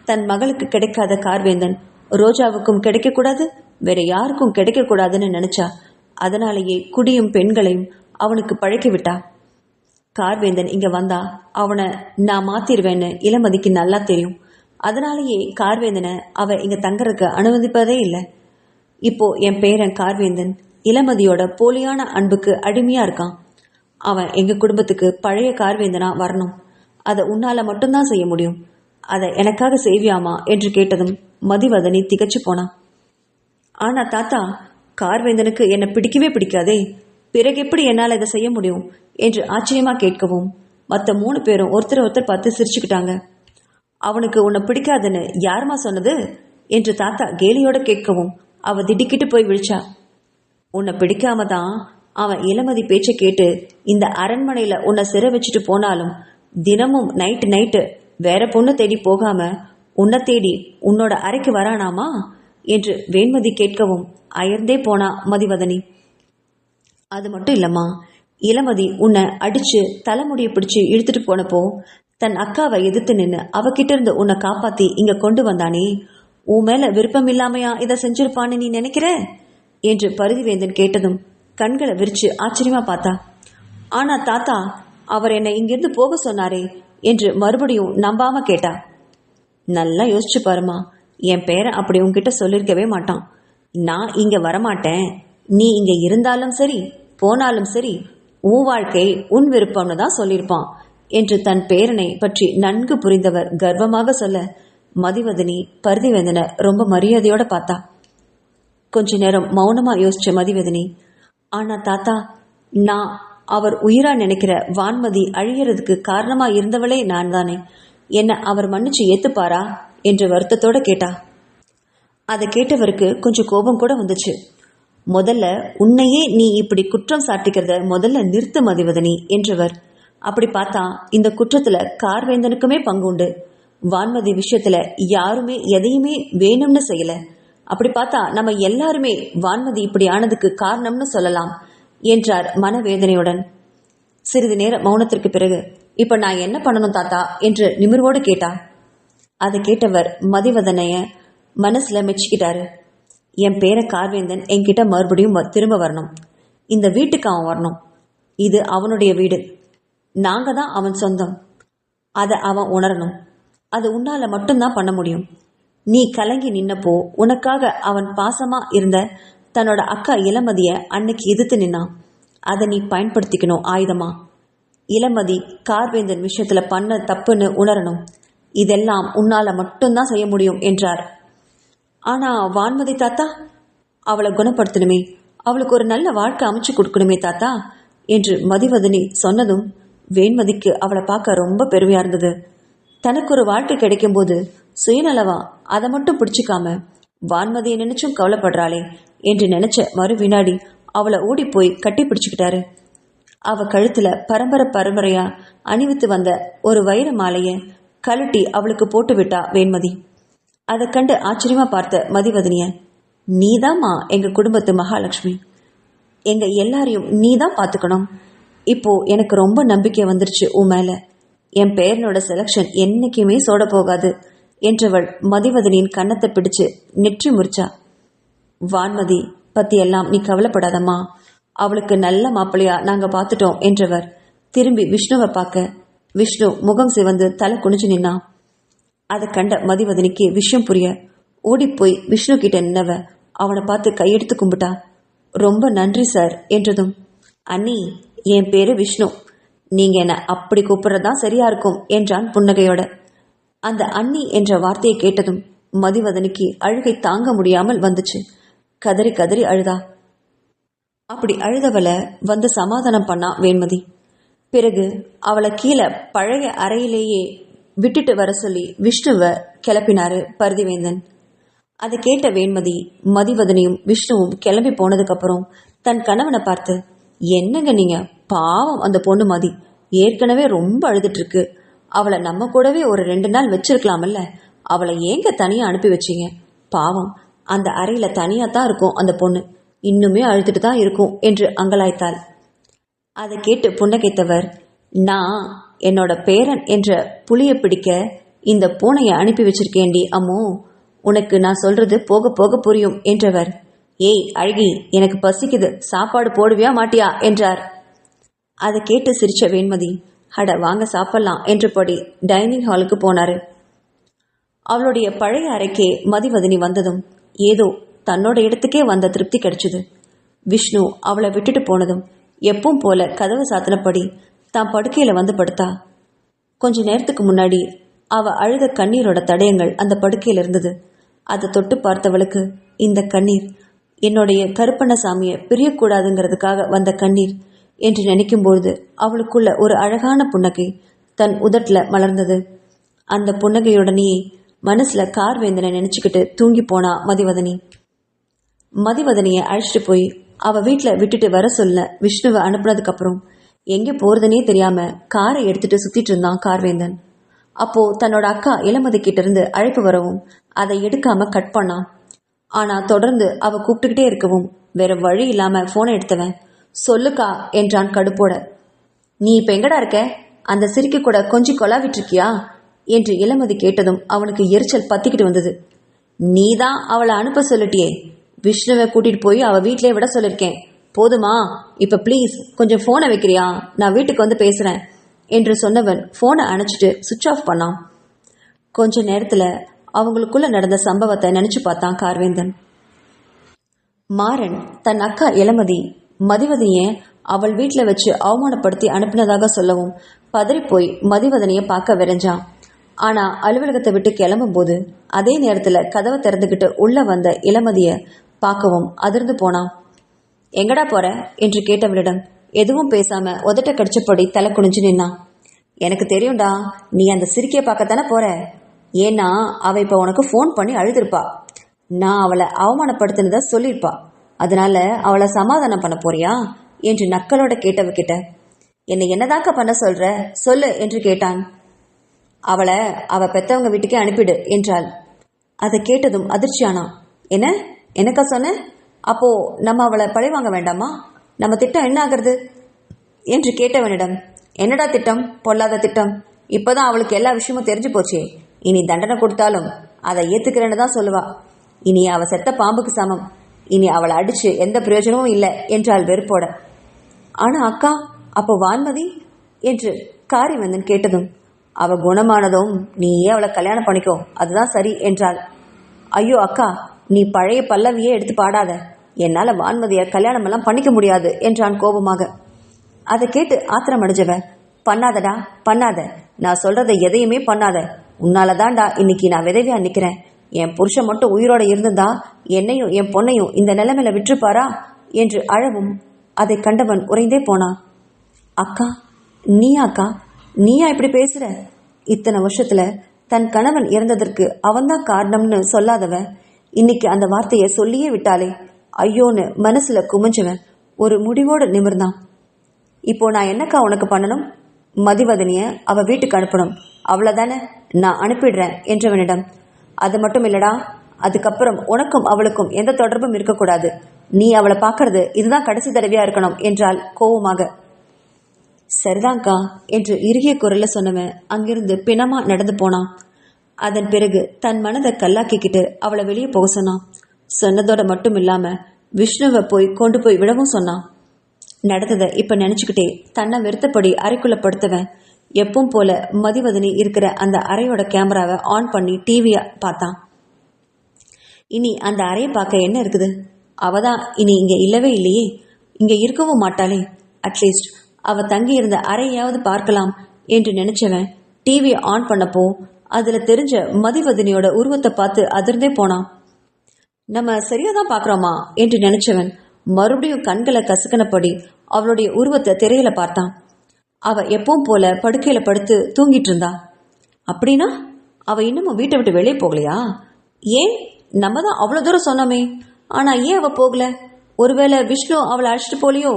தன் மகளுக்கு கிடைக்காத கார்வேந்தன் ரோஜாவுக்கும் கிடைக்கக்கூடாது, வேற யாருக்கும் கிடைக்கக்கூடாதுன்னு நினைச்சா. அதனாலேயே குடியும் பெண்களையும் அவனுக்கு பழக்கி விட்டா. கார்வேந்தன் இங்க வந்தா அவனை நான் மாத்திருவேன்னு இளமதிக்கு நல்லா தெரியும். அதனாலேயே கார்வேந்தனை அவ இங்க தங்கறதுக்கு அனுமதிப்பதே இல்லை. இப்போ என் பேரன் கார்வேந்தன் இளமதியோட போலியான அன்புக்கு அடிமையா இருக்கான். அவன் எங்க குடும்பத்துக்கு பழைய கார்வேந்தனா வரணும். அதை உன்னால மட்டும்தான் செய்ய முடியும். அதை எனக்காக செய்வியாமா என்று கேட்டதும் மதிவதனி திகச்சு போனான். ஆனா தாத்தா, கார்வேந்தனுக்கு என்னை பிடிக்கவே பிடிக்காதே, பிறகு எப்படி என்னால் இதை செய்ய முடியும் என்று ஆச்சரியமா கேட்கவும் மற்ற 3 பேரும் ஒருத்தர் பார்த்து சிரிச்சுக்கிட்டாங்க. அவனுக்கு உன்னை பிடிக்காதுன்னு யாருமா சொன்னது என்று தாத்தா கேலியோட கேட்கவும் அவ திடுக்கிட்டு போய் விழிச்சா. உன்னை பிடிக்காம தான் அவன் இளமதி பேச்சை கேட்டு இந்த அரண்மனையில உன்னை சிறை வச்சுட்டு போனாலும் தினமும் நைட்டு வேற பொண்ணு தேடி போகாம உன்னை தேடி உன்னோட அறைக்கு வரானாமா என்று வேண்மதி கேட்கவும் அயர்ந்தே போனா மதிவதனி. அது மட்டும் இல்லம்மா, இளமதி உன்னை அடிச்சு தலைமுடியை பிடிச்சு இழுத்துட்டு போனப்போ தன் அக்காவை எதிர்த்து நின்று அவகிட்ட இருந்து உன்னை காப்பாத்தி இங்க கொண்டு வந்தானே, உன் மேல விருப்பம் இல்லாமையா இதை செஞ்சிருப்பான்னு நீ நினைக்கிற என்று பரதிவேந்தன் கேட்டதும் கண்களை விரிச்சு ஆச்சரியமா பார்த்தா. ஆனா தாத்தா, அவர் என்னை இங்கிருந்து போக சொன்னாரே என்று மறுபடியும் நம்பாம கேட்டா. நல்லா யோசிச்சு பாருமா, என் பேரன் அப்படி உன்கிட்ட சொல்லியிருக்கவே மாட்டான். நான் இங்க வரமாட்டேன், நீ இங்க இருந்தாலும் சரி போனாலும் சரி உன் வாழ்க்கை உன் விருப்பம்னு தான் சொல்லியிருப்பான் என்று தன் பேரனை பற்றி நன்கு புரிந்தவர் கர்வமாக சொல்ல மதிவதனி பரதிவேந்தனை ரொம்ப மரியாதையோட பார்த்தா. கொஞ்ச நேரம் மௌனமா யோசிச்ச மதிவதனி, ஆனா தாத்தா, நான் அவர் உயிரா நினைக்கிற வான்மதி அழியறதுக்கு காரணமா இருந்தவளே நான் தானே, என்ன அவர் மன்னிச்சு ஏத்துப்பாரா என்று வருத்தத்தோட கேட்டா. அதை கேட்டவருக்கு கொஞ்சம் கோபம் கூட வந்துச்சு. முதல்ல உன்னையே நீ இப்படி குற்றம் சாட்டிக்கிறத முதல்ல நிறுத்த மதிவதனி என்றவர். அப்படி பார்த்தா இந்த குற்றத்துல கார்வேந்தனுக்குமே பங்கு உண்டு. வான்மதி விஷயத்துல யாருமே எதையுமே வேணும்னு செய்யல. அப்படி பார்த்தா நம்ம எல்லாருமே வான்மதி இப்படி ஆனதுக்கு காரணம்னு சொல்லலாம் என்றார் மனவேதனையுடன். சிறிது நேர மௌனத்திற்கு பிறகு, இப்ப நான் என்ன பண்ணணும் தாத்தா என்று நிமிர்வோடு கேட்டா. அதை கேட்டவர் மதிவதனைய மனசுல மெச்சிக்கிட்டாரு. என் பேர கார்வேந்தன் என்கிட்ட மறுபடியும் திரும்ப வரணும். இந்த வீட்டுக்கு அவன் வரணும். இது அவனுடைய வீடு, நாங்க தான் அவன் சொந்தம். அதை அவன் உணரணும். அது உன்னால மட்டும்தான் பண்ண முடியும். நீ கலங்கி நின்னப்போ உனக்காக அவன் பாசமா இருந்த தன்னோட அக்கா இளமதிய அன்னைக்கு எதிர்த்து நின்னான். அதை நீ பயன்படுத்திக்கணும் ஆயுதமா. இளமதி கார்வேந்தன் விஷயத்துல பண்ண தப்புன்னு உணரணும். இதெல்லாம் உன்னால மட்டும்தான் செய்ய முடியும் என்றார். ஆனா வான்மதி தாத்தா, அவளை குணப்படுத்தணுமே, அவளுக்கு ஒரு நல்ல வாழ்க்கை அமைச்சு கொடுக்கணுமே தாத்தா என்று மதிவதனி சொன்னதும் வேண்மதிக்கு அவளை பார்க்க ரொம்ப பெருமையா இருந்தது. தனக்கு ஒரு வாழ்க்கை கிடைக்கும் போது சுயநலவா அதை மட்டும் பிடிச்சிக்காம வான்மதியை நினைச்சும் கவலைப்படுறாளே என்று நினைச்ச மறு வினாடி அவளை ஓடி போய் கட்டி பிடிச்சுக்கிட்டாரு. அவ கழுத்துல பரம்பரையா அணிவித்து வந்த ஒரு வைர மாலைய கழட்டி அவளுக்கு போட்டு விட்டா வேண்மதி. அதை கண்டு ஆச்சரியமா பார்த்த மதிவதனிய, நீதாம்மா எங்க குடும்பத்து மகாலட்சுமி, எங்க எல்லாரையும் நீதான் பாத்துக்கணும். இப்போ எனக்கு ரொம்ப நம்பிக்கை வந்துருச்சு உன் மேல. என் பேரனோட செலக்ஷன் என்னைக்குமே சோட போகாது என்றவள் மதிவதனியின் கன்னத்தை பிடிச்சு நெற்றி முறிச்சா. வான்மதி பத்தி எல்லாம் நீ கவலைப்படாதம்மா, அவளுக்கு நல்ல மாப்பிள்ளையா நாங்க பார்த்துட்டோம் என்றவர் திரும்பி விஷ்ணுவை பார்க்க விஷ்ணு முகம் சிவந்து தலை குனிஞ்சு நின்னா. அதை கண்ட மதிவதனிக்கு விஷயம் புரிய ஓடிப்போய் விஷ்ணு கிட்ட நின்னவ அவனை பார்த்து கையெடுத்து கும்பிட்டா. ரொம்ப நன்றி சார் என்றதும், அண்ணி என் பேரு விஷ்ணு, நீங்க என்ன அப்படி கூப்பிடுறதா சரியா இருக்கும் என்றான் புன்னகையோட. அந்த அண்ணி என்ற வார்த்தையை கேட்டதும் மதிவதனிக்கு அழுகை தாங்க முடியாமல் வந்துச்சு. கதறி கதறி அழுதா. அப்படி அழுதவளை வந்து சமாதானம் பண்ணா வேண்மதி. பிறகு அவளை கீழே பழைய அறையிலேயே விட்டுட்டு வர சொல்லி விஷ்ணுவை கிளப்பினாரு பரதிவேந்தன். அதை கேட்ட வேண்மதி மதிவதனியும் விஷ்ணுவும் கிளம்பி போனதுக்கு அப்புறம் தன் கணவனை பார்த்து, என்னங்க நீங்க, பாவம் அந்த பொண்ணு மதி ஏற்கனவே ரொம்ப அழுதுட்டு இருக்கு. அவளை நம்ம கூடவே ஒரு 2 நாள் வச்சிருக்கலாமல்ல, அவளை ஏங்க தனியா அனுப்பி வச்சீங்க? பாவம், அந்த அறையில தனியா தான் இருக்கும் அந்த பொண்ணு, இன்னுமே அழுதுட்டு தான் இருக்கும் என்று அங்கலாய்த்தாள். அதை கேட்டு புன்னகைத்தவர், நான் என்னோட பேரன் என்ற புளிய பிடிக்க இந்த பூனையை அனுப்பி வச்சிருக்கேன்டி அம்மோ, உனக்கு நான் சொல்றது போக போக புரியும் என்றவர், ஏய் அழகி, எனக்கு பசிக்குது, சாப்பாடு போடுவியா மாட்டியா என்றார். அதை கேட்டு சிரிச்ச வேண்மதி, அட வாங்க சாப்பிடலாம் என்றபடி டைனிங் ஹாலுக்கு போனாரு. அவளுடைய பழைய அறைக்கே மதிவதனி வந்ததும் ஏதோ தன்னோட இடத்துக்கே வந்த திருப்தி கிடைச்சது. விஷ்ணு அவளை விட்டுட்டு போனதும் எப்பவும் போல கதவு சாத்தினபடி தான் படுக்கையில வந்து படுத்தா. கொஞ்ச நேரத்துக்கு முன்னாடி அவ அழுத கண்ணீரோட தடயங்கள் அந்த படுக்கையில இருந்தது. அதை தொட்டு பார்த்தவளுக்கு இந்த கண்ணீர் என்னுடைய கருப்பண்ணசாமியை பிரியக்கூடாதுங்கிறதுக்காக வந்த கண்ணீர் என்று நினைக்கும்போது அவளுக்குள்ள ஒரு அழகான புன்னகை தன் உதட்டுல மலர்ந்தது. அந்த புன்னகையுடனேயே மனசுல கார்வேந்தனை நினைச்சுக்கிட்டு தூங்கி போனா மதிவதனி. மதிவதனிய அழைச்சிட்டு போய் அவ வீட்டுல விட்டுட்டு வர சொல்ல விஷ்ணுவை அனுப்புனதுக்கு அப்புறம் எங்க போறதுனே தெரியாம காரை எடுத்துட்டு சுத்திட்டு இருந்தான் கார்வேந்தன். அப்போ தன்னோட அக்கா இளமதி கிட்ட இருந்து அழைப்பு வரவும் அதை எடுக்காம கட் பண்ணான். ஆனா தொடர்ந்து அவ கூப்பிட்டுக்கிட்டே இருக்கவும் வேற வழி இல்லாம போனை எடுத்தவன், சொல்லுக்கா என்றான் கடுப்போட. நீ இப்ப எங்கடா இருக்க? அந்த சிரிக்க கூட கொஞ்சம் கொலாவிட்டு இருக்கியா என்று இளமதி கேட்டதும் அவனுக்கு எரிச்சல் பத்திக்கிட்டு வந்தது. நீதான் அவளை அனுப்ப சொல்லிட்டியே, விஷ்ணுவை கூட்டிட்டு போய் அவ வீட்டிலே விட சொல்லிருக்கேன், போதுமா? இப்ப ப்ளீஸ் கொஞ்சம் போனை வைக்கிறியா, நான் வீட்டுக்கு வந்து பேசுறேன் என்று சொன்னவன் போனை அணைச்சிட்டு சுவிட்ச் ஆஃப் பண்ணான். கொஞ்ச நேரத்துல அவங்களுக்குள்ள நடந்த சம்பவத்தை நினைச்சு பார்த்தான் கார்வேந்தன். மாறன் தன் அக்கா இளமதி மதிவதனிய அவள் வீட்டில் வச்சு அவமானப்படுத்தி அனுப்பினதாக சொல்லவும் பதறிப்போய் மதிவதனிய பார்க்க விரைஞ்சான். ஆனா அலுவலகத்தை விட்டு கிளம்பும் போது அதே நேரத்துல கதவை திறந்துகிட்டு உள்ள வந்த இளமதிய பார்க்கவும் அதிர்ந்து போனான். எங்கடா போற என்று கேட்டவளிடம் எதுவும் பேசாம உதட்ட கடிச்சபடி தலை குனிஞ்சு நின்னான். எனக்கு தெரியும்டா, நீ அந்த சிரிக்கைய பார்க்கத்தானே போற. ஏன்னா அவ இப்ப உனக்கு ஃபோன் பண்ணி அழுதுருப்பா. நான் அவளை அவமானப்படுத்தினத சொல்லியிருப்பா. அதனால அவளை சமாதானம் பண்ண போறியா என்று நக்கலோட கேட்டவகிட்ட என்னை என்னதாக்க பண்ண சொல்ற சொல்லு என்று கேட்டான். அவளை அவ பெத்தவங்க வீட்டுக்கே அனுப்பிடு என்றாள். அதை கேட்டதும் அதிர்ச்சியானா. என்ன எனக்கா சொன்ன? அப்போ நம்ம அவளை பழி வாங்க வேண்டாமா? நம்ம திட்டம் என்ன ஆகிறது என்று கேட்டவனிடம் என்னடா திட்டம்? பொல்லாத திட்டம். இப்பதான் அவளுக்கு எல்லா விஷயமும் தெரிஞ்சு போச்சே. இனி தண்டனை கொடுத்தாலும் அதை ஏத்துக்கிறேன்னு தான் சொல்லுவா. இனி அவ செத்த பாம்புக்கு சமம். இனி அவளை அடிச்சு எந்த பிரயோஜனமும் இல்லை என்றாள் வெறுப்போட. ஆனா அக்கா, அப்போ வான்மதி என்று காரிவந்தன் கேட்டதும் அவ குணமானதும் நீயே அவளை கல்யாணம் பண்ணிக்கோ, அதுதான் சரி என்றாள். ஐயோ அக்கா, நீ பழைய பல்லவியே எடுத்து பாடாத. என்னால வான்மதிய கல்யாணம் எல்லாம் பண்ணிக்க முடியாது என்றான் கோபமாக. அதை கேட்டு ஆத்திரம் அடைஞ்சவ பண்ணாதடா பண்ணாத, நான் சொல்றதை எதையுமே பண்ணாத. உன்னாலதான்டா இன்னைக்கு நான் விதவியா நிக்கிறேன். என் புருஷன் மட்டும் உயிரோட இருந்ததா என்னையும் என் பொண்ணையும் இந்த நிலைமையில விட்டுருப்பாரா என்று அழவும் அதை கண்டவன் உறைந்தே போனான். அக்கா அக்கா நீயா இப்படி பேசுற? இத்தனை வருஷத்துல தன் கணவன் இறந்ததற்கு அவன்தான் காரணம்னு சொல்லாதவ இன்னைக்கு அந்த வார்த்தையை சொல்லியே விட்டாளே. ஐயோன்னு மனசுல குமிஞ்சவன் ஒரு முடிவோடு நிமிர்ந்தான். இப்போ நான் என்னக்கா உனக்கு பண்ணணும்? மதிவதனிய அவ வீட்டுக்கு அனுப்பணும், அவ்வளவுதானே? நான் அனுப்பிடுறேன் என்றவனிடம் அது மட்டும் இல்லடா, அதுக்கப்புறம் உனக்கும் அவளுக்கும் எந்த தொடர்பும் இருக்கக்கூடாது. நீ அவளை பார்க்கறது இதுதான் கடைசி தடவையா இருக்கணும் என்றால் கோவமாக. சரிதான்கா என்று இறுகிய குரல்ல சொன்னவன் அங்கிருந்து பிணமா நடந்து போனான். அதன் பிறகு தன் மனதை கல்லாக்கிக்கிட்டு அவளை வெளியே போக சொன்னான். சொன்னதோட மட்டும் இல்லாம விஷ்ணுவை கொண்டு போய் விடவும் சொன்னான். நடந்ததை இப்ப நினைச்சுக்கிட்டே தன்னை வெறுத்தபடி அறைக்குள்ள படுத்தவன் எப்பவும் போல மதிவதனி இருக்கிற அந்த அறையோட கேமராவை ஆன் பண்ணி டிவியை பார்த்தான். இனி அந்த அறையை பார்க்க என்ன இருக்குது? அவதான் இனி இங்க இல்லவே இல்லையே, இங்க இருக்கவும் மாட்டாளே. அட்லீஸ்ட் அவ தங்கி இருந்த அறையாவது பார்க்கலாம் என்று நினைச்சவன் டிவியை ஆன் பண்ணப்போ அதுல தெரிஞ்ச மதிவதனியோட உருவத்தை பார்த்து அதிர்ந்தே போனான். நம்ம சரியாதான் பாக்குறோமா என்று நினைச்சவன் மறுபடியும் கண்களை கசுக்கனப்படி அவளுடைய உருவத்தை திரையில பார்த்தான். அவ எப்பவும் போல படுக்கையில படுத்து தூங்கிட்டு இருந்தா. அப்படின்னா அவ இன்னமும் வீட்டை விட்டு வெளியே போகலையா? ஏன்? நம்ம தான் அவ்வளவு தூரம் சொன்னோமே, ஆனா ஏன் அவ போகல? ஒருவேளை விஷ்ணு அவளை அழைச்சிட்டு போலியோ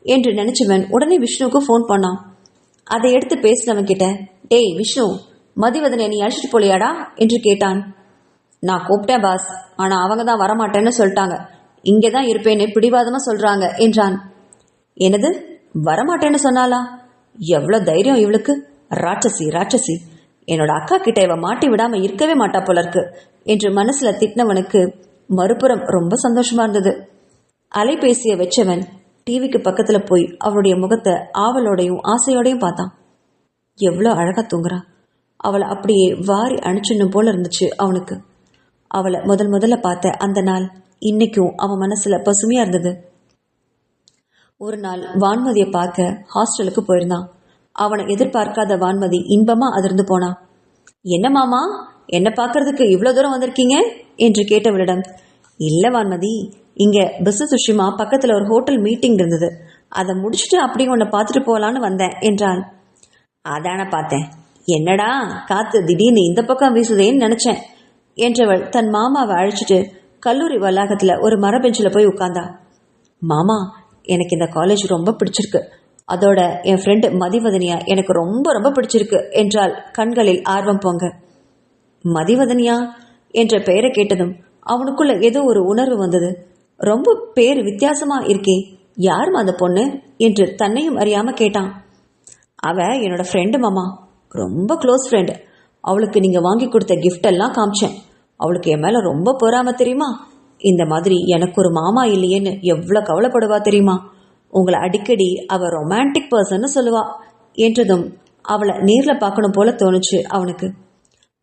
என்று நினைச்சவன் உடனே விஷ்ணுவுக்கு போன் பண்ணான். அதை எடுத்து பேசினவன் கிட்ட டேய் விஷ்ணு, மதிவதனை நீ அழைச்சிட்டு போலியாடா என்று கேட்டான். நான் கூப்பிட்டேன் பாஸ், ஆனா அவங்க தான் வரமாட்டேன்னு சொல்லிட்டாங்க. இங்கேதான் இருப்பேன்னு பிடிவாதமா சொல்றாங்க என்றான். என்னது வரமாட்டேன்னு சொன்னாலா? எவ்வளவு தைரியம் இவளுக்கு! ராட்சசி ராட்சசி! என்னோட அக்கா கிட்ட இவ மாட்டி விடாம இருக்கவே மாட்டா போல இருக்கு என்று மனசுல திட்டினவனுக்கு மறுபுறம் ரொம்ப சந்தோஷமா இருந்தது. அலைபேசிய வச்சவன் டிவிக்கு பக்கத்துல போய் அவளுடைய முகத்தை ஆவலோடையும் ஆசையோடையும் பார்த்தான். எவ்வளோ அழகா தூங்குறா! அவளை அப்படியே வாரி அணிச்சிடணும் போல இருந்துச்சு அவனுக்கு. அவளை முதல்ல பார்த்த அந்த நாள் இன்னைக்கும் அவன் மனசுல பசுமையா இருந்தது. ஒரு நாள் வான்மதியை பார்க்க ஹாஸ்டலுக்கு போயிருந்தான். அவனை எதிர்பார்க்காத வான்மதி இன்பமா அதிர்ந்து போனான். என்ன மாமா, என்ன பார்க்கறதுக்கு இவ்வளவு தூரம் வந்திருக்கீங்க என்று கேட்டவளிடம் இல்ல வான்மதி, இங்க பிசினஸ் விஷயமா பக்கத்துல ஒரு ஹோட்டல் மீட்டிங் இருந்தது, அதை முடிச்சுட்டு அப்படியே உன்னை பார்த்துட்டு போகலான்னு வந்தேன் என்றாள். அதான பார்த்தேன், என்னடா காத்து திடீர்னு இந்த பக்கம் வீசுதேன்னு நினைச்சேன் என்றவள் தன் மாமாவை அழைச்சிட்டு கல்லூரி வளாகத்துல ஒரு மரபெஞ்சில் போய் உட்கார்ந்தா. மாமா, எனக்கு இந்த காலேஜ் ரொம்ப பிடிச்சிருக்கு. அதோட என் ஃப்ரெண்டு மதிவதனியா எனக்கு ரொம்ப ரொம்ப பிடிச்சிருக்கு என்றால் கண்களில் ஆர்வம் பொங்க. மதிவதனியா என்ற பெயரை கேட்டதும் அவனுக்குள்ள ஏதோ ஒரு உணர்வு வந்தது. ரொம்ப பேர் வித்தியாசமா இருக்கே, யாரும் அந்த பொண்ணு என்று தன்னையும் அறியாம கேட்டான். அவ என்னோட ஃப்ரெண்டு மாமா, ரொம்ப க்ளோஸ் ஃப்ரெண்டு. அவளுக்கு நீங்க வாங்கி கொடுத்த கிஃப்ட் எல்லாம் காமிச்சேன். அவளுக்கு என் மேல ரொம்ப பொறாம தெரியுமா? இந்த மாதிரி எனக்கு ஒரு மாமா இல்லையேன்னு எவ்வளவு கவலைப்படுவா தெரியுமா? உங்களை அடிக்கடி அவ ரொமான்டிக் பர்சன் சொல்லுவா என்றதும் அவளை நேர்ல பார்க்கணும் போல தோணுச்சு அவனுக்கு.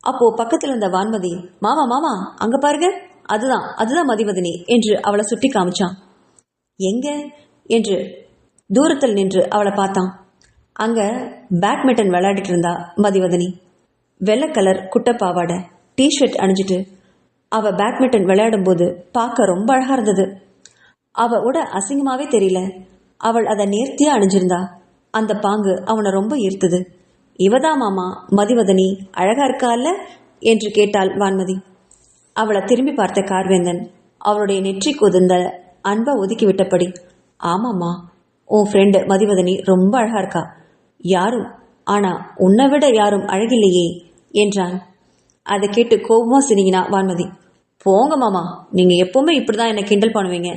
அப்போ பக்கத்தில் இருந்த வான்மதி, மாமா மாமா அங்க பாருங்க, அதுதான் அதுதான் மதிவதனி என்று அவளை சுட்டி காமிச்சான். எங்க என்று தூரத்தில் நின்று அவளை பார்த்தான். அங்க பேட்மிண்டன் விளையாடிட்டு இருந்தா மதிவதனி. வெள்ளை கலர் குட்டை பாவாடை, டிஷர்ட் அணிஞ்சிட்டு அவ பேட்மிண்டன் விளையாடும் போது பார்க்க ரொம்ப அழகா இருந்தது. அவ உட அசிங்கமாவே தெரியல. அவள் அதை நேர்த்தியா அணிஞ்சிருந்தா. அந்த பாங்கு அவனை ரொம்ப ஈர்த்தது. இவதான் மாமா மதிவதனி, அழகா இருக்கால என்று கேட்டாள் வான்மதி. அவளை திரும்பி பார்த்த கார்வேந்தன் அவளுடைய நெற்றி கொதிர்ந்த அன்பை ஒதுக்கி விட்டபடி, ஆமாம்மா, உன் ஃப்ரெண்டு மதிவதனி ரொம்ப அழகா இருக்கா. யாரும், ஆனா உன்னை விட யாரும் அழகில்லையே என்றான். அதை கேட்டு கோபமா சிரிங்கினா வான்மதி. போங்க மாமா, நீங்க எப்பவுமே இப்படிதான் என்னை கிண்டல் பண்ணுவீங்க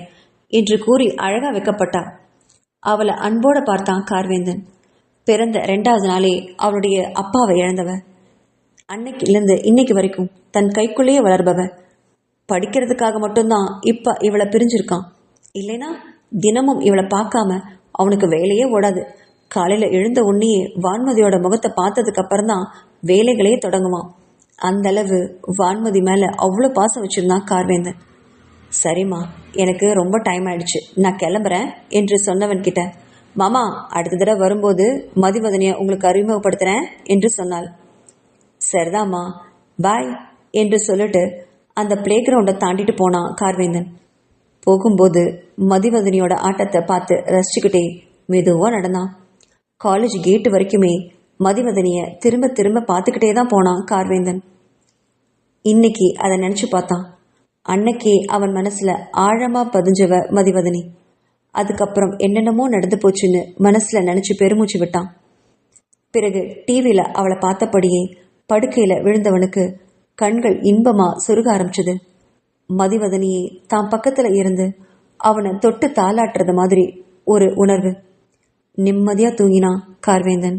என்று கூறி அழகா வைக்கப்பட்டா. அவளை அன்போட பார்த்தான் கார்வேந்தன். பிறந்த 2வது நாளே அவளுடைய அப்பாவை இழந்தவ. அன்னைக்கிலிருந்து இன்னைக்கு வரைக்கும் தன் கைக்குள்ளேயே வளர்பவ. படிக்கிறதுக்காக மட்டும்தான் இப்ப இவளை பிரிஞ்சிருக்கான். இல்லைனா தினமும் இவளை பார்க்காம அவனுக்கு வேலையே ஓடாது. காலையில எழுந்த உன்னையே வான்மதியோட முகத்தை பார்த்ததுக்கு அப்புறம் தான் வேலைகளே தொடங்குவான். அந்த அளவு வான்மதி மேல அவ்வளோ பாசம் வச்சிருந்தான் கார்வேந்தன். சரிம்மா, எனக்கு ரொம்ப டைம் ஆயிடுச்சு, நான் கிளம்புறேன் என்று சொன்னவன் கிட்ட, மாமா அடுத்த தடவை வரும்போது மதிவதனியை உங்களுக்கு அறிமுகப்படுத்துறேன் என்று சொன்னாள். சரிதாம்மா, பாய் என்று சொல்லிட்டு அந்த பிளே கிரவுண்டை தாண்டிட்டு போனான் கார்வேந்தன். போகும்போது மதிவதனியோட ஆட்டத்தை பார்த்து ரசிச்சுக்கிட்டே மெதுவாக நடந்தான். காலேஜ் கேட்டு வரைக்குமே மதிவதனியை திரும்ப திரும்ப பார்த்துக்கிட்டே தான் போனான் கார்வேந்தன். இன்னைக்கு அதை நினச்சி பார்த்தான். அன்னைக்கே அவன் மனசுல ஆழமா பதிஞ்சவ மதிவதனி. அதுக்கப்புறம் என்னென்னமோ நடந்து போச்சுன்னு மனசுல நினைச்சு பெருமூச்சு விட்டான். பிறகு டிவியில அவளை பார்த்தபடியே படுக்கையில விழுந்தவனுக்கு கண்கள் இன்பமா சொருக ஆரம்பிச்சது. மதிவதனியை தான் பக்கத்துல இருந்து அவனை தொட்டு தாளாட்டுறது மாதிரி ஒரு உணர்வு. நிம்மதியா தூங்கினான் கார்வேந்தன்.